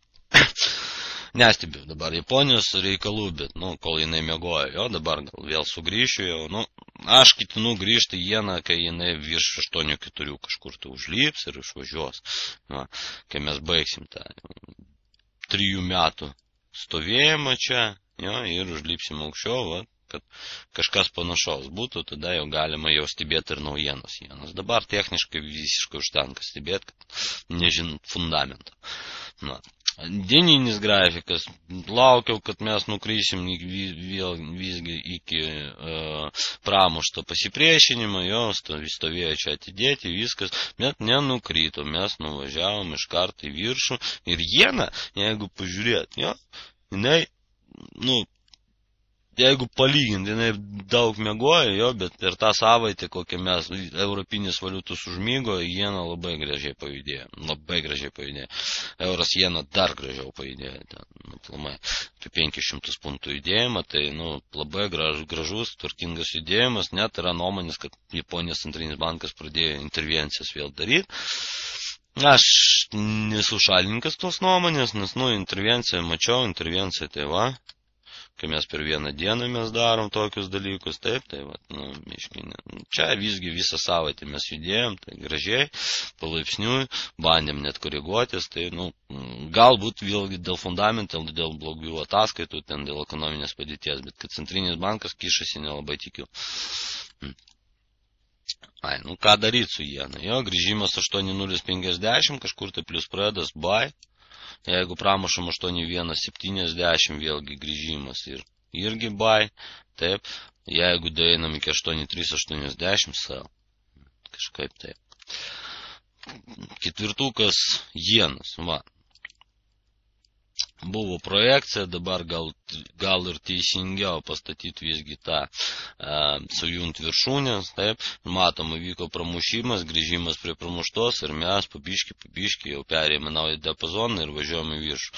S1: Nestebiu dabar Japonijos reikalų, bet, kol jinai miegojo, dabar gal vėl sugrįšiu jau, aš ketinu grįžti jeną, kai jinai virš 8,4 kažkur tai užlyps ir išvažiuos, kai mes baigsim tą 3 metų stovėjimą čia, ir užlypsim aukščiau, kad kažkas panašaus būtų, tada jau galima jau stebėti ir naujienos jenos. Dabar techniškai visiškai užtenka stebėti, kad nežinant fundamentą. Dieninis grafikas, laukiau, kad mes nukrysim visgi iki pramušto pasipriešinimo, stovėjo čia atidėti, viskas, bet nenukryto, mes nuvažiavom iš karto į viršų ir jena, jeigu pažiūrėt, jinai, jeigu palyginti, jinai daug miegojo, bet per tą savaitę, kokią mes europinės valiutos užmygo, jena labai gražiai pajudėjo. Euras jena dar gražiau pajudėjo. Aplamai, apie 500 punktų judėjimą, tai labai gražus, turtingas judėjimas, net yra nuomonės, kad Japonijos centrinis bankas pradėjo intervencijas vėl daryti. Aš nesu šalininkas tos nuomonės, nes, intervenciją mačiau, intervenciją tai va. Kai mes per vieną dieną mes darom tokius dalykus, taip, tai čia visgi visą savaitę mes judėjom, tai gražiai, palaipsniui, bandėm net koreguotis, tai, galbūt vėlgi dėl fundamentų, dėl blogių ataskaitų, ten dėl ekonominės padėties, bet kad centrinis bankas kišasi, nelabai tikiu. Ką daryti su jena? Grįžimas 8,050, kažkur tai plius pradas, buy. Jeigu pramušam 8,170, vėlgi grįžimas ir irgi buy, taip, jeigu daeinam iki 8.380 sell, kažkaip taip. Ketvirtukas jenas, va. Buvo projekcija, dabar gal ir teisingiau pastatyti visgi tą sujungt viršūnės, taip, matom, vyko pramušimas, grįžimas prie pramuštos ir mes pabiški jau perėjome naują diapazoną ir važiuojame viršų.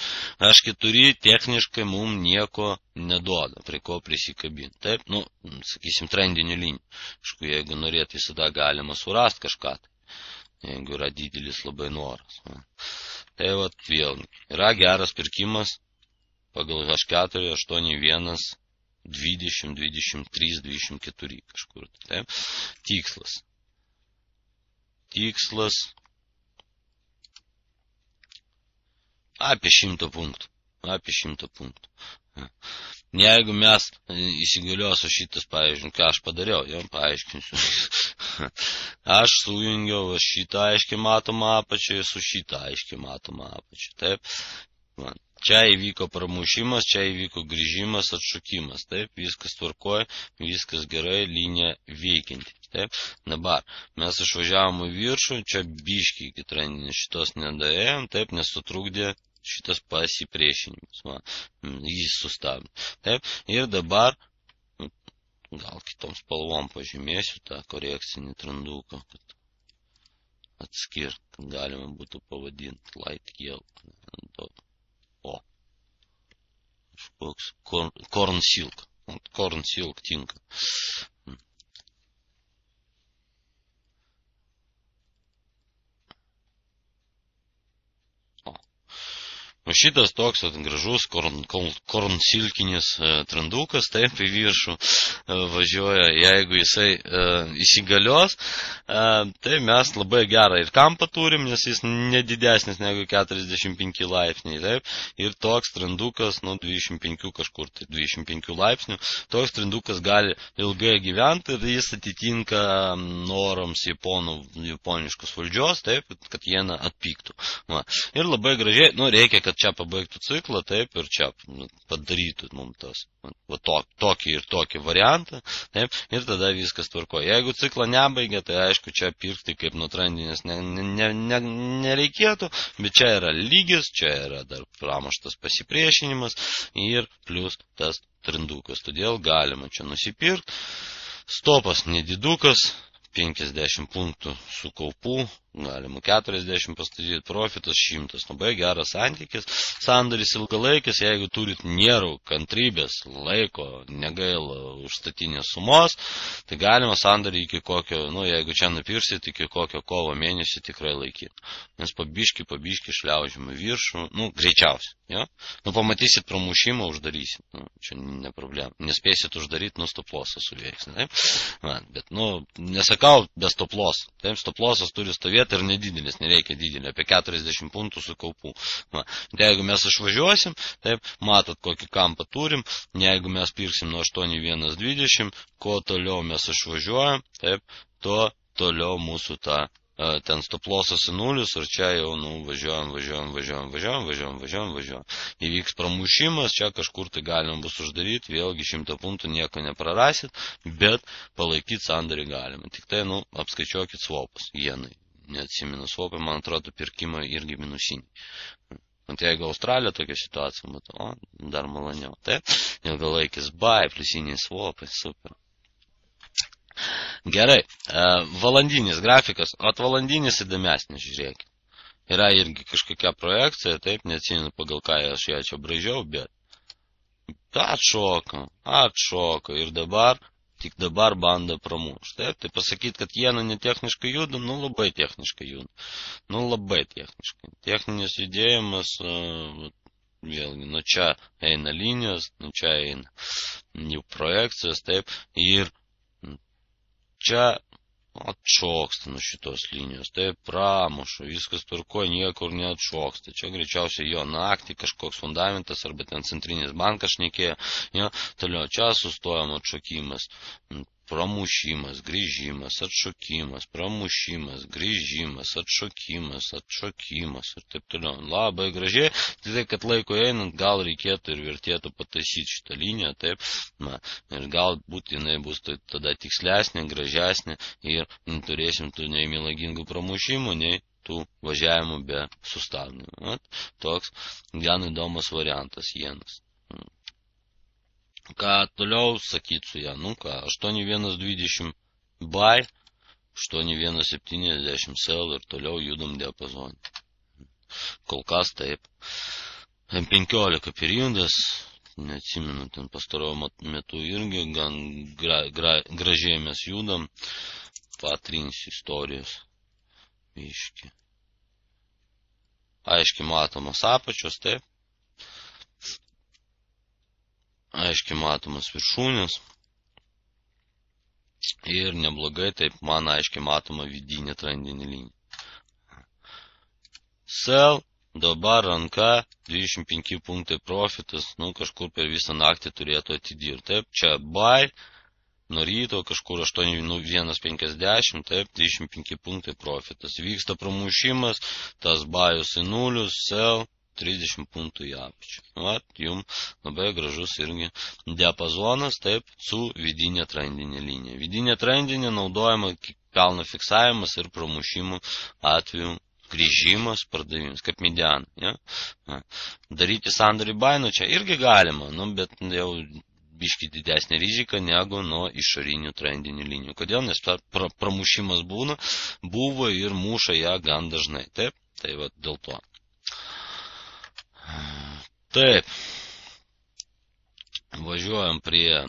S1: H4 techniškai mums nieko neduoda, prie ko prisikabinti, taip, nu, sakysim, trendinių linijų. Aišku, jeigu norėtų, visada galima surasti kažką, jeigu yra didelis labai noras. Tai vat vėl, yra geras pirkimas pagal H4, 8.1, 20, 23, 24 kažkur. Taip. Tikslas apie 100 punktų. Jeigu mes įsigaliosiu šitas, pavyzdžiui, ką aš padariau, jau paaiškinsiu. Aš sujungiau šitą aiškiai matomą apačią su šitą aiškiai matomą apačią. Taip. Man. Čia įvyko pramušimas, čia įvyko grįžimas, atšokimas. Taip, viskas tvarkoja, viskas gerai, linija veikianti. Taip. Dabar mes išvažiavom į viršų, čia biškiai iki trendinės šitos nedaėjom, taip, nes sutrukdė šitas pasipriešinimas. Jis sustabdė. Taip. Ir dabar gal kitom spalvom pažymėsiu tą korekcinį trenduką, kad atskirt, kad galima būtų pavadinti light yellow. O. Kažkoks corn silk. Corn silk tinka. O šitas toks gražus kornsilkinis trendukas, taip į viršų važiuoja, jeigu jisai įsigalios, tai mes labai gerą ir kampą turim, nes jis nedidesnis negu 45 laipsniai, taip, ir toks trendukas, 25 kažkur, tai 25 laipsnių, toks trendukas gali ilgai gyventi ir jis atitinka norams japoniškos valdžios, taip, kad jena atpyktų. Va. Ir labai gražiai, reikia, kad čia pabaigtų ciklą, taip, ir čia padarytų mums tas, tokį ir tokį variantą, taip, ir tada viskas tvarkoja. Jeigu ciklą nebaigia, tai aišku, čia pirkti kaip nuo trendinės nereikėtų, bet čia yra lygis, čia yra dar pramuštas pasipriešinimas ir plus tas trendukas, todėl galima čia nusipirkti. Stopas nedidukas, 50 punktų su kaupu, galima 40 pastatyti, profitas 100. Labai geras santykis. Sandoris ilgalaikis, jeigu turit nėrų, kantrybės, laiko, negaila užstatinės sumos, tai galima sandorį iki kokio, jeigu čia nupirsit, iki kokio kovo mėnesį tikrai laikyti. Nes pabiški šliaužimą viršų, greičiausiai. Ja? Pamatysit pramušimą, uždarysit. Čia ne problema. Nespėsit uždaryti, stoplosą suveiks. Bet, nesakau be stoplosą. Taip, stoplosas turi stovėti ir nedidelis, nereikia didelį, apie 40 punktų su kaupu. Jeigu mes išvažiuosim, taip, matot, kokį kampą turim, jeigu mes pirksim nuo 8.1.20, kuo toliau mes išvažiuojam, taip, tuo toliau mūsų ten stoplosas į nulius ir čia jau važiuojam. Įvyks pramušimas, čia kažkur tai galima bus uždaryti, vėlgi 100 punktų nieko neprarasit, bet palaikyti sandorį galima. Tik tai, apskaičiuokit swapus, jenai. Neatsimenu swapai, man atrodo, pirkimai irgi minusiniai. Jeigu Australija tokia situacija, dar maloniau. Tai ilgalaikis buy, pliusiniai swapai, super. Gerai, valandinis grafikas, valandinis įdomesnis, žiūrėkit. Yra irgi kažkokia projekcija, taip, neatsimenu pagal ką aš ją čia braižiau, bet atšoka ir tik dabar bando pramušti. Taip, tai pasakyti, kad jena netechniškai juda, labai techniškai juda. Labai techniškai. Techninis judėjimas, vėlgi, čia eina linijos, čia eina jų projekcijos, taip, ir čia atšoksta nuo šitos linijos, taip, pramuša, viskas tvarkoja, niekur neatšoksta. Čia greičiausiai jo naktį kažkoks fundamentas, arba ten centrinis bankas šnekėjo, toliau čia sustojam atšokimas, pramušimas, grįžimas, atšokimas, pramušimas, grįžimas, atšokimas ir taip toliau. Labai gražiai, tai kad laiko einant gal reikėtų ir vertėtų pataisyti šitą liniją, taip, ir galbūt jinai bus tada tikslesnė, gražesnė ir turėsim tų nei melagingų pramušimų, nei tų važiavimų be sustabdymų. Toks gan įdomus variantas vienas. Ką toliau sakyt su ją? 8120 buy, 8170 sell ir toliau judam diapazonį. Kol kas taip. 15 periodas, neatsimenu, ten pastaruoju metu irgi gan gražiai mes judam. Patrinsiu istorijos. Biški. Aiškiai matomas apačios, taip. Aiškiai matomas viršūnės. Ir neblogai, taip, man aiškiai matoma vidinė trendinė linija. Sell, dabar ranka, 25 punktai profitas, kažkur per visą naktį turėtų atidirti. Taip, čia buy, nuo ryto kažkur 8.150, taip, 25 punktai profitas. Vyksta pramušimas, tas buy'us į nulius, sell, 30 punktų į apačią. Jums labai gražus irgi diapazonas, taip, su vidinė trendinė linija. Vidinė trendinė naudojama pelno fiksavimas ir pramušimų atveju grįžimas, pardavimas, kaip mediana. Ja? Daryti sandorį baino čia irgi galima, bet jau biški didesnė rizika negu nuo išorinių trendinių linijų. Kodėl? Nes pramušimas buvo ir muša ją gan dažnai. Taip, tai dėl to. Taip, važiuojam prie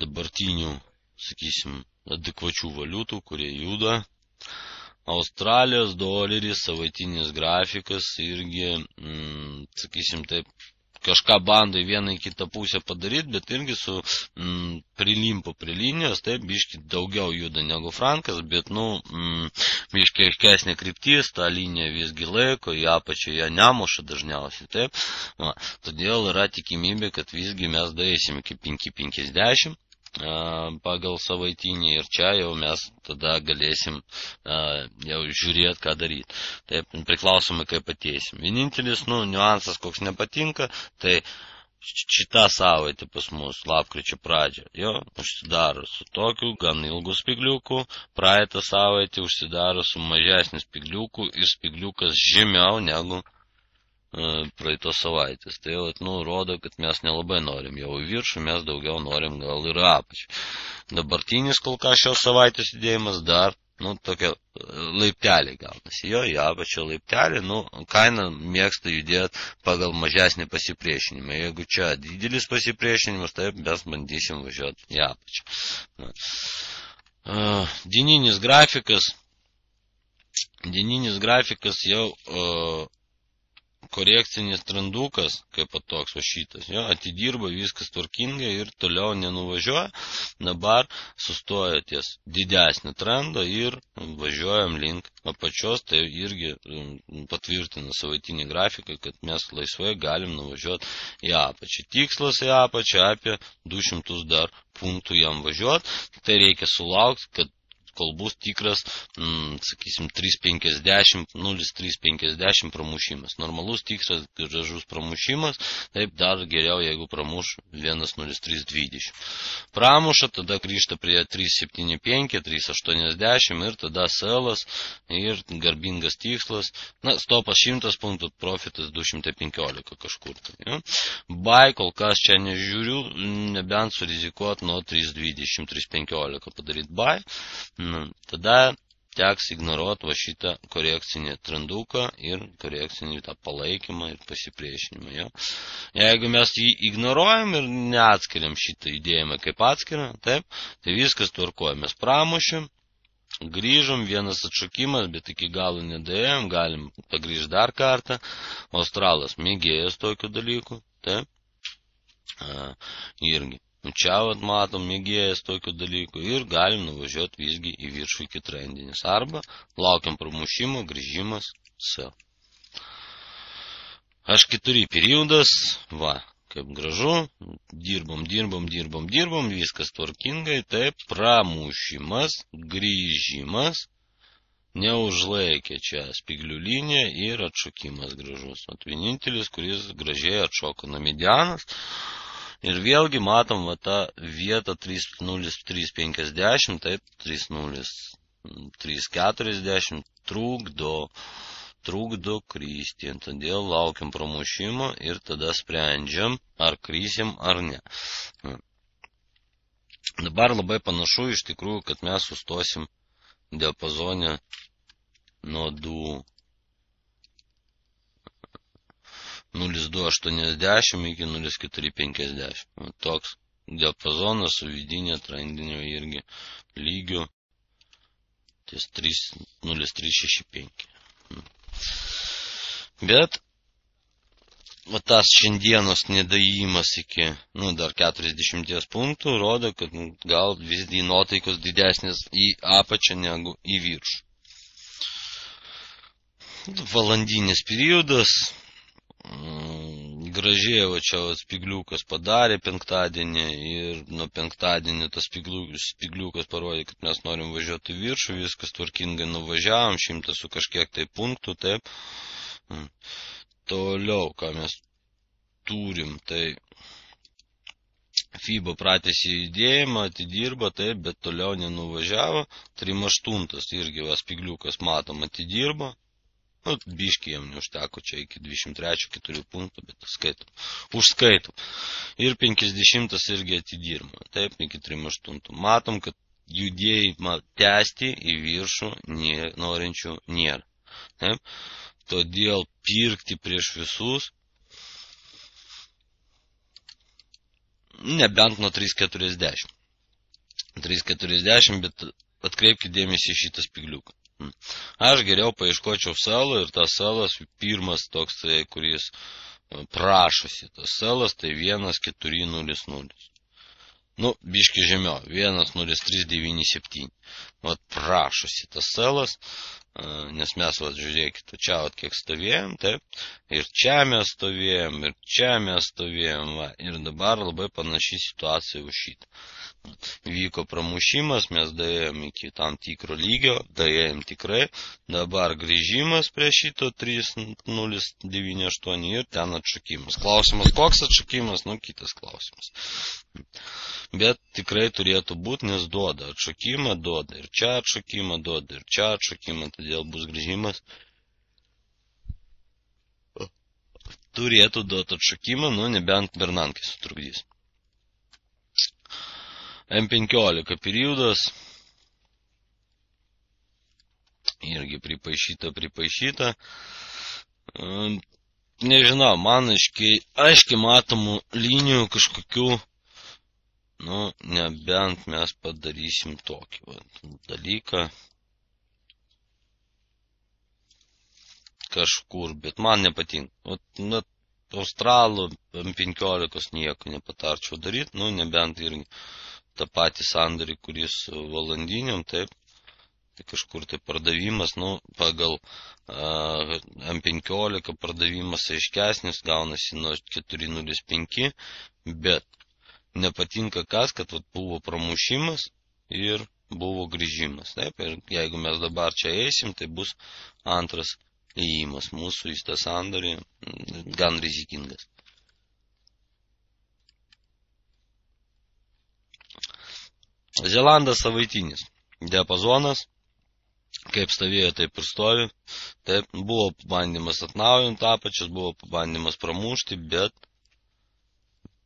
S1: dabartinių, sakysim, adekvačių valiutų, kurie juda. Australijos doleris, savaitinis grafikas irgi, sakysim, taip, kažką bando į vieną į kitą pusę padaryti, bet irgi su prilimpu prie linijos, taip, biški daugiau juda negu frankas, bet, biški aiškesnė kryptis, tą liniją visgi laiko, į apačią ją nemuša dažniausiai, taip, todėl yra tikimybė, kad visgi mes daeisim iki 5.50 pagal savaitinį ir čia jau mes tada galėsim jau žiūrėti, ką daryti. Taip, priklausomai, kaip ateisim. Vienintelis, niuansas, koks nepatinka, tai šitą savaitę pas mus, lapkričio pradžia, jo, užsidaro su tokiu gan ilgu spigliuku, praeitą savaitę užsidaro su mažesniu spigliuku ir spigliukas žemiau negu praeitos savaitės. Tai rodo, kad mes nelabai norim jau į viršų, mes daugiau norim gal ir apačią. Dabartinis kol kas šios savaitės judėjimas dar, tokia laiptelė gaunasi. Jo, į apačią laiptelė, kaina mėgsta judėti pagal mažesnį pasipriešinimą. Jeigu čia didelis pasipriešinimas, taip mes bandysim važiuoti į apačią. Dieninis grafikas jau korekcinis trendukas, kaip toks šitas, jo, atidirba viskas tvarkingai ir toliau nenuvažiuoja, dabar sustoja ties didesnį trendą ir važiuojam link apačios, tai irgi patvirtina savaitinį grafiką, kad mes laisvai galim nuvažiuoti į apačią. Tikslas į apačią apie 200 dar punktų jam važiuoti, tai reikia sulaukti, kad kol bus tikras, sakysim, 3.50, 0.350 pramušimas. Normalus tikras gražus pramušimas, taip dar geriau, jeigu pramuš 1.0320. Pramuša, tada grįžta prie 3.75, 3.80 ir tada selas ir garbingas tikslas. Stopas 100 punktų, profitas 215 kažkur. Ja? Buy kol kas čia nežiūriu, nebent surizikuot nuo 3.20, 3.15 padaryti buy. Tada teks ignoruoti šitą korekcinį trenduką ir korekcinį tą palaikymą ir pasipriešinimą. Jo. Jeigu mes jį ignoruojam ir neatskiriam šitą judėjimą kaip atskirą, taip, tai viskas tvarkoja. Mes pramušim, grįžom, vienas atšokimas, bet iki galo nedaėjom, galim pagrįžti dar kartą. Australas mėgėjas tokių dalykų, taip, irgi. Čia matom mėgėjas tokių dalykų ir galim nuvažiuoti visgi į viršų iki trendinės. Arba laukiam pramušimo, grįžimas, sell. H4 periodas, kaip gražu, dirbom, viskas tvarkingai, taip, pramušimas, grįžimas, neužlaikė čia spiglių liniją ir atšokimas gražus. O vienintelis, kuris gražiai atšoko nuo medianos. Ir vėlgi matom va tą vietą 30350, taip, 30340 trukdo kristi. Todėl laukiam pramušimo ir tada sprendžiam, ar krisim ar ne. Dabar labai panašu iš tikrųjų, kad mes sustosim diapazone nuo 0,280 iki 0,450. Toks diapazonas su vidinė trendinio irgi lygiu ties 0,365. Bet va tas šiandienos nedaėjimas iki dar 40 punktų rodo, kad gal visgi nuotaikos didesnės į apačią negu į viršų. Valandinis periodas. Gražiai va čia spigliukas padarė penktadienį ir nuo penktadienį tas spigliukas parodė, kad mes norim važiuoti viršų, viskas tvarkingai nuvažiavom, 100 su kažkiek tai punktų, taip. Toliau, ką mes turim, tai FIBA pratėsi judėjimą, atidirba, taip, bet toliau nenuvažiavo, 3,8 irgi va spigliukas matom atidirba. Biškiai jam neužteko čia iki 23-4 punktų, bet skaitom. Užskaitom. Ir 50 irgi atidirba. Taip, iki 3,8. Matom, kad judėjimą tęsti į viršų norinčių nėra. Taip. Todėl pirkti prieš visus, nebent nuo 3,40. 3,40, bet atkreipkite dėmesį į šitą spigliuką. Aš geriau paieškočiau selą ir tas selas pirmas toks, kuris prašosi. Tas selas tai 1,400. Biški žemiau, 1,0397. Vat prašosi tas selas, nes mes, žiūrėkite, čia kiek stovėjom, taip, ir čia mes stovėjom, va, ir dabar labai panaši situacija už šitą. Vyko pramušimas, mes daėjom iki tam tikro lygio, daėjom tikrai, dabar grįžimas prie šito 3,098 ir ten atšokimas. Klausimas, koks atšokimas, kitas klausimas. Bet tikrai turėtų būti, nes duoda atšokimą, duoda ir čia atšokimą, duoda ir čia atšokimą, todėl bus grįžimas. Turėtų duoti atšokimą, nebent Bernankai sutrukdys. M15 periodas. Irgi pripaišyta. Nežinau, man aiškiai matomų linijų kažkokių, nebent mes padarysim tokį dalyką kažkur, bet man nepatinka. Australų M15 nieko nepatarčiau daryti, nebent irgi tą patį sandorį, kuris valandiniam, taip, tai kažkur tai pardavimas, pagal M15 pardavimas aiškesnis, gaunasi nuo 4,05, bet nepatinka kad buvo pramušimas ir buvo grįžimas, taip, ir jeigu mes dabar čia eisim, tai bus antras įėjimas mūsų į tą sandorį, gan rizikingas. Zelandas savaitinis diapazonas, kaip stovėjo, taip ir stovi. Taip, buvo pabandymas atnaujinti apačias, buvo pabandymas pramušti, bet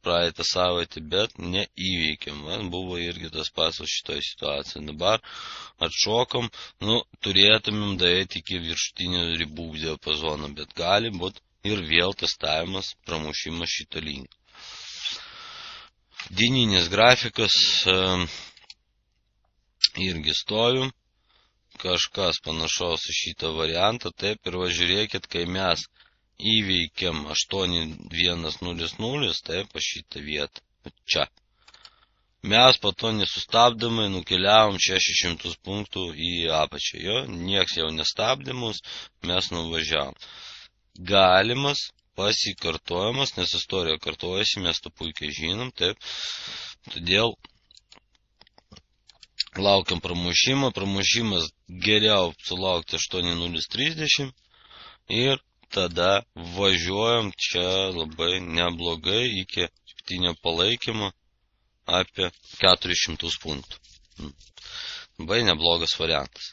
S1: praeitą savaitę, bet neįveikiam. Buvo irgi tas pats šitoje situacijoje. Dabar atšokom, turėtumėm daėti iki viršutinio ribų diapazono, bet gali būti ir vėl testavimas pramušimas šito link. Dieninis grafikas irgi stovim, kažkas panašaus į šitą variantą, taip, ir žiūrėkit, kai mes įveikiam 8100, taip, šitą vietą, čia. Mes po to nesustabdomai nukeliavom 600 punktų į apačią, nieks jau nestabdė mus, mes nuvažiavom. Galimas pasikartojimas, nes istorija kartojasi, mes to puikiai žinom, taip. Todėl laukiam pramušimą, pramušimas geriau sulaukti 8.030 ir tada važiuojam čia labai neblogai iki paskutinio palaikymo apie 400 punktų. Labai neblogas variantas.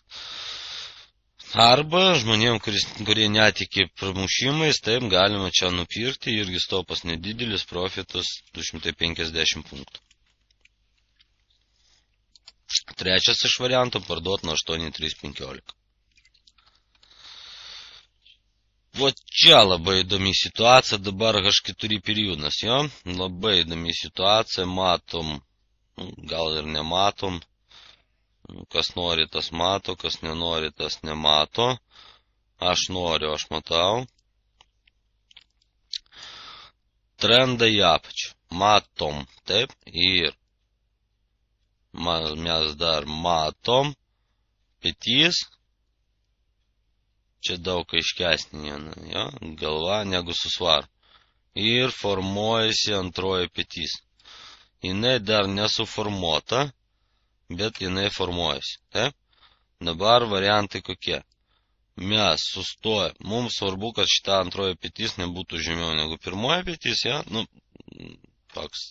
S1: Arba žmonėm, kurie netiki pramušimais, taip galima čia nupirkti, irgi stopas nedidelis, profitas 250 punktų. Trečias iš variantų parduot nuo 8.315. Va čia labai įdomi situacija, dabar H4 periodas, jo, labai įdomi situacija, matom, gal ir nematom, kas nori, tas mato, kas nenori, tas nemato, aš noriu, aš matau, trendą į apačią, matom, taip, ir mes dar matom, petys, čia daug aiškesnė, ja, galva negu susvar. Ir formuojasi antroji petys. Jinai dar nesuformuota, bet jinai formuojasi. Taip? Dabar variantai kokie. Mes sustojam. Mums svarbu, kad šita antroji petys nebūtų žemiau negu pirmoji petys, ja, toks,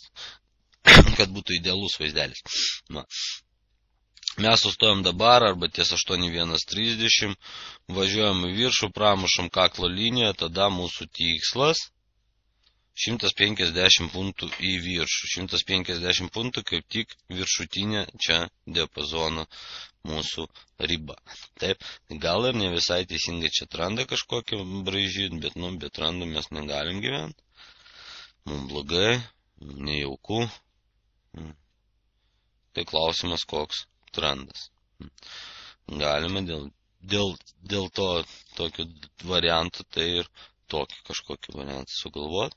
S1: kad būtų idealus vaizdelis. Na. Mes sustojam dabar arba ties 8.130, važiuojam į viršų, pramušam kaklo liniją, tada mūsų tikslas 150 punktų į viršų. 150 punktų kaip tik viršutinė čia diapazono mūsų riba. Taip, gal ir ne visai teisingai čia trendą kažkokį braižyti, bet, be trendų mes negalim gyventi. Mums blogai, nejauku. Tai klausimas koks. Trendas. Galima dėl to tokių variantų, tai ir tokį kažkokį variantą sugalvoti.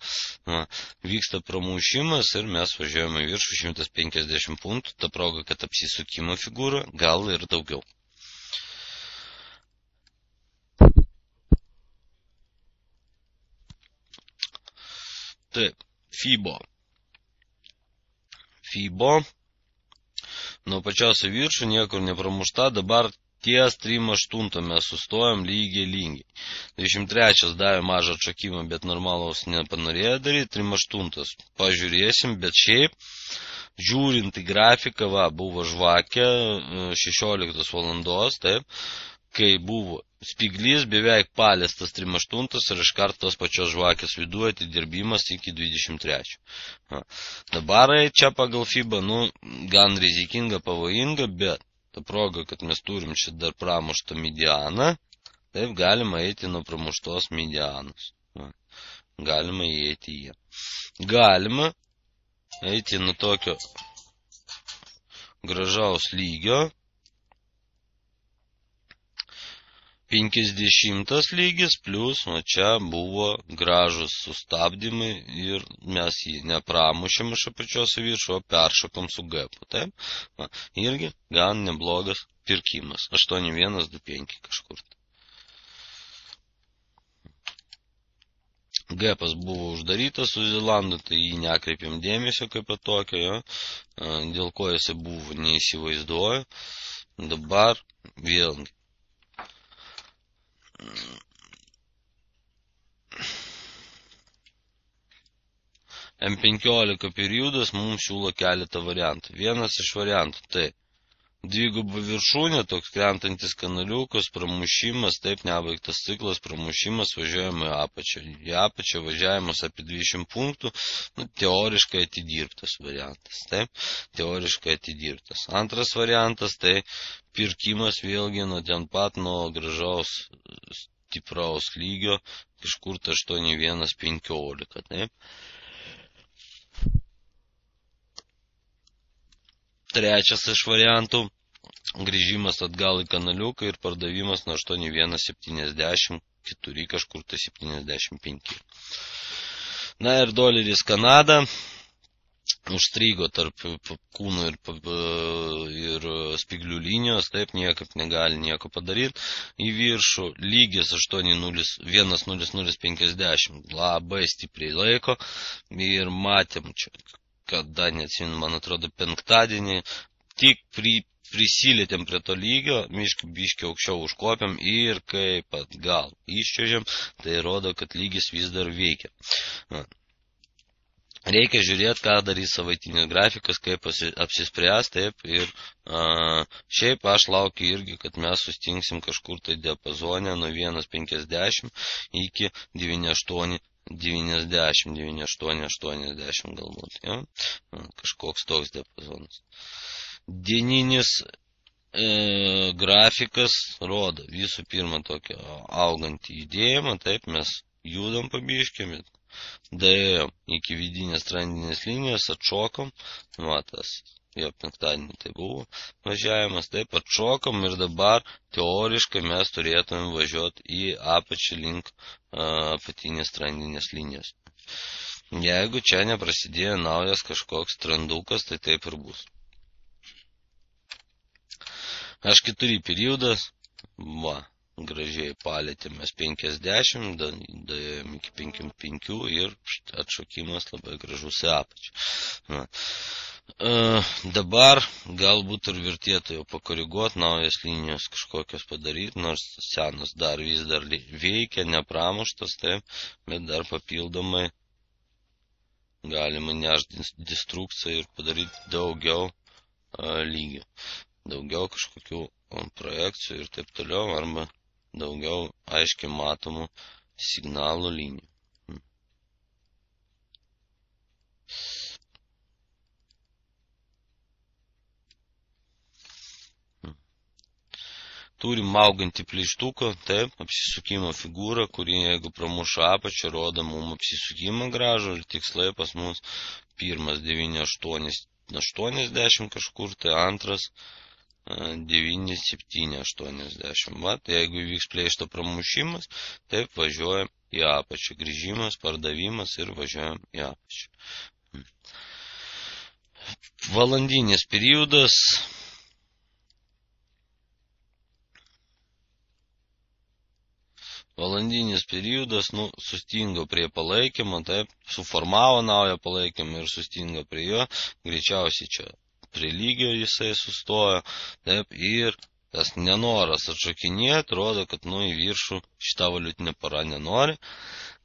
S1: Vyksta pramušimas ir mes važiuojame viršų 150 punktų, ta proga, kad apsisukimo figūra, gal ir daugiau. Taip, FIBO. Nuo pačios į viršų niekur nepramušta, dabar ties 3.8 mes sustojam lygiai. 23 davė mažą atšokimą, bet normalaus nepanorėjo daryti, 3.8 pažiūrėsim, bet šiaip, žiūrint į grafiką, buvo žvakė 16 valandos, taip, kai buvo spiglys beveik paliestas 3.8 ir iškart tos pačios žvakės viduje atidirbimas iki 23. Dabar čia pagal FIBA, gan rizikinga, pavojinga, bet ta proga, kad mes turim čia dar pramuštą medianą, taip galima eiti nuo pramuštos medianos. Galima įeiti į ją. Galima eiti nuo tokio gražaus lygio, 50 lygis, plus, čia buvo gražus sustabdymai ir mes jį nepramušėm iš apačios į viršų, o peršokom su gepu. Taip? Irgi gan neblogas pirkimas. 8.125 kažkur. Gepas buvo uždarytas su Zelandu, tai jį nekreipėm dėmesio kaip tokio, jo. Dėl ko jisai buvo, neįsivaizduoju. Dabar vėlgi. M15 periodas mums siūlo keletą variantų. Vienas iš variantų, tai dviguba viršūnė, toks krentantis kanaliukas, pramušimas, taip nebaigtas ciklas, pramušimas, važiuojame į apačią. Į apačią važiavimas apie 20 punktų, teoriškai atidirbtas variantas, taip, teoriškai atidirbtas. Antras variantas, tai pirkimas vėlgi nuo ten pat, nuo gražaus stipraus lygio, kažkur 8.115, taip. Trečias iš variantų, grįžimas atgal į kanaliuką ir pardavimas nuo 8.170, keturi kažkur tai 75. Na ir doleris Kanada, užstrigo tarp kūno ir spyglių linijos, taip niekaip negali nieko padaryti. Į viršų lygis 1,0050 labai stipriai laiko ir matėm čia, kada neatsimenu, man atrodo, penktadienį, tik prisilietėm prie to lygio, biški aukščiau užkopiam ir kaip atgal iščiuožiam, tai rodo, kad lygis vis dar veikia. Reikia žiūrėti, ką darys savaitinis grafikas, kaip apsispręs, taip, ir šiaip aš laukiu irgi, kad mes sustingsim kažkur tai diapazone nuo 1,50 iki 9,8, 98,80 galbūt, ja? Kažkoks toks diapazonas. Dieninis grafikas rodo visų pirma tokį augantį judėjimą, taip, mes judam pabiškėm, daėjom iki vidinės trendinės linijos, atšokom, matas, jo penktadienį tai buvo važiavimas, taip, atšokom ir dabar teoriškai mes turėtumėm važiuoti į apačią link apatinės trendinės linijos. Jeigu čia neprasidėjo naujas kažkoks trendukas, tai taip ir bus. H4 periodas, gražiai palėtėmės 50, daėjom iki 55 ir atšokimas labai gražus į apačią. Dabar galbūt ir vertėtų jau pakoriguoti, naujas linijos kažkokios padaryti, nors senas dar vis dar veikia, nepramuštas, taip, bet dar papildomai galima nešti destrukciją ir padaryti daugiau lygių, daugiau kažkokių projekcijų ir taip toliau, arba daugiau aiškiai matomų signalų linijų. Turim augantį pleištuką, taip, apsisukimo figūrą, kuri jeigu pramuša apačią, rodo mums apsisukimą gražų ir tikslai pas mus pirmas 9,80 kažkur, tai antras 9,780. Vat, jeigu įvyks pleišto pramušimas, taip važiuojam į apačią. Grįžimas, pardavimas ir važiuojam į apačią. Valandinis periodas. Valandinis periodas, sustingo prie palaikymo, taip, suformavo naują palaikymą ir sustingo prie jo. Greičiausiai čia prie lygio jisai sustojo, taip, ir tas nenoras atšokinėti, rodo, kad į viršų šitą valiutinę parą nenori,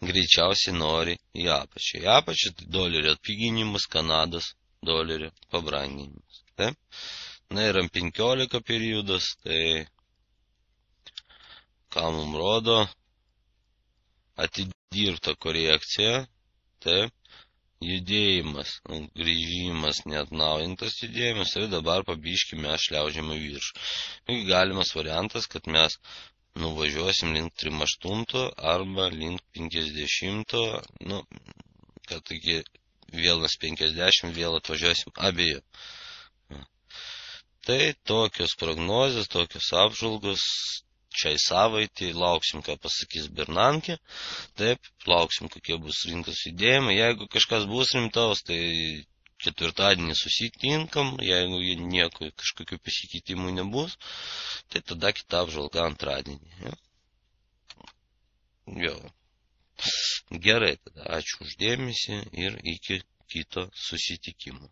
S1: greičiausiai nori į apačią. Į apačią tai dolerio atpiginimas, Kanados dolerio pabranginimas, taip. Na ir M15 periodas, tai ką mums rodo, atidirbta korekcija, taip. Judėjimas, grįžimas, neatnaujintas judėjimas ir dabar pabiški mes šliaužiame viršų. Galimas variantas, kad mes nuvažiuosim link 3,8 arba link 50, kad taigi vėl 50, vėl atvažiuosim abejo. Tai tokios prognozės, tokios apžvalgos. Šiai savaitį lauksim, ką pasakys Bernanke, taip, lauksim, kokie bus rinkos judėjimai. Jeigu kažkas bus rimtaus, tai ketvirtadienį susitinkam, jeigu nieko kažkokių pasikeitimų nebus, tai tada kita apžvalga antradienį. Ja? Jo. Gerai, tada ačiū uždėmesį ir iki kito susitikimo.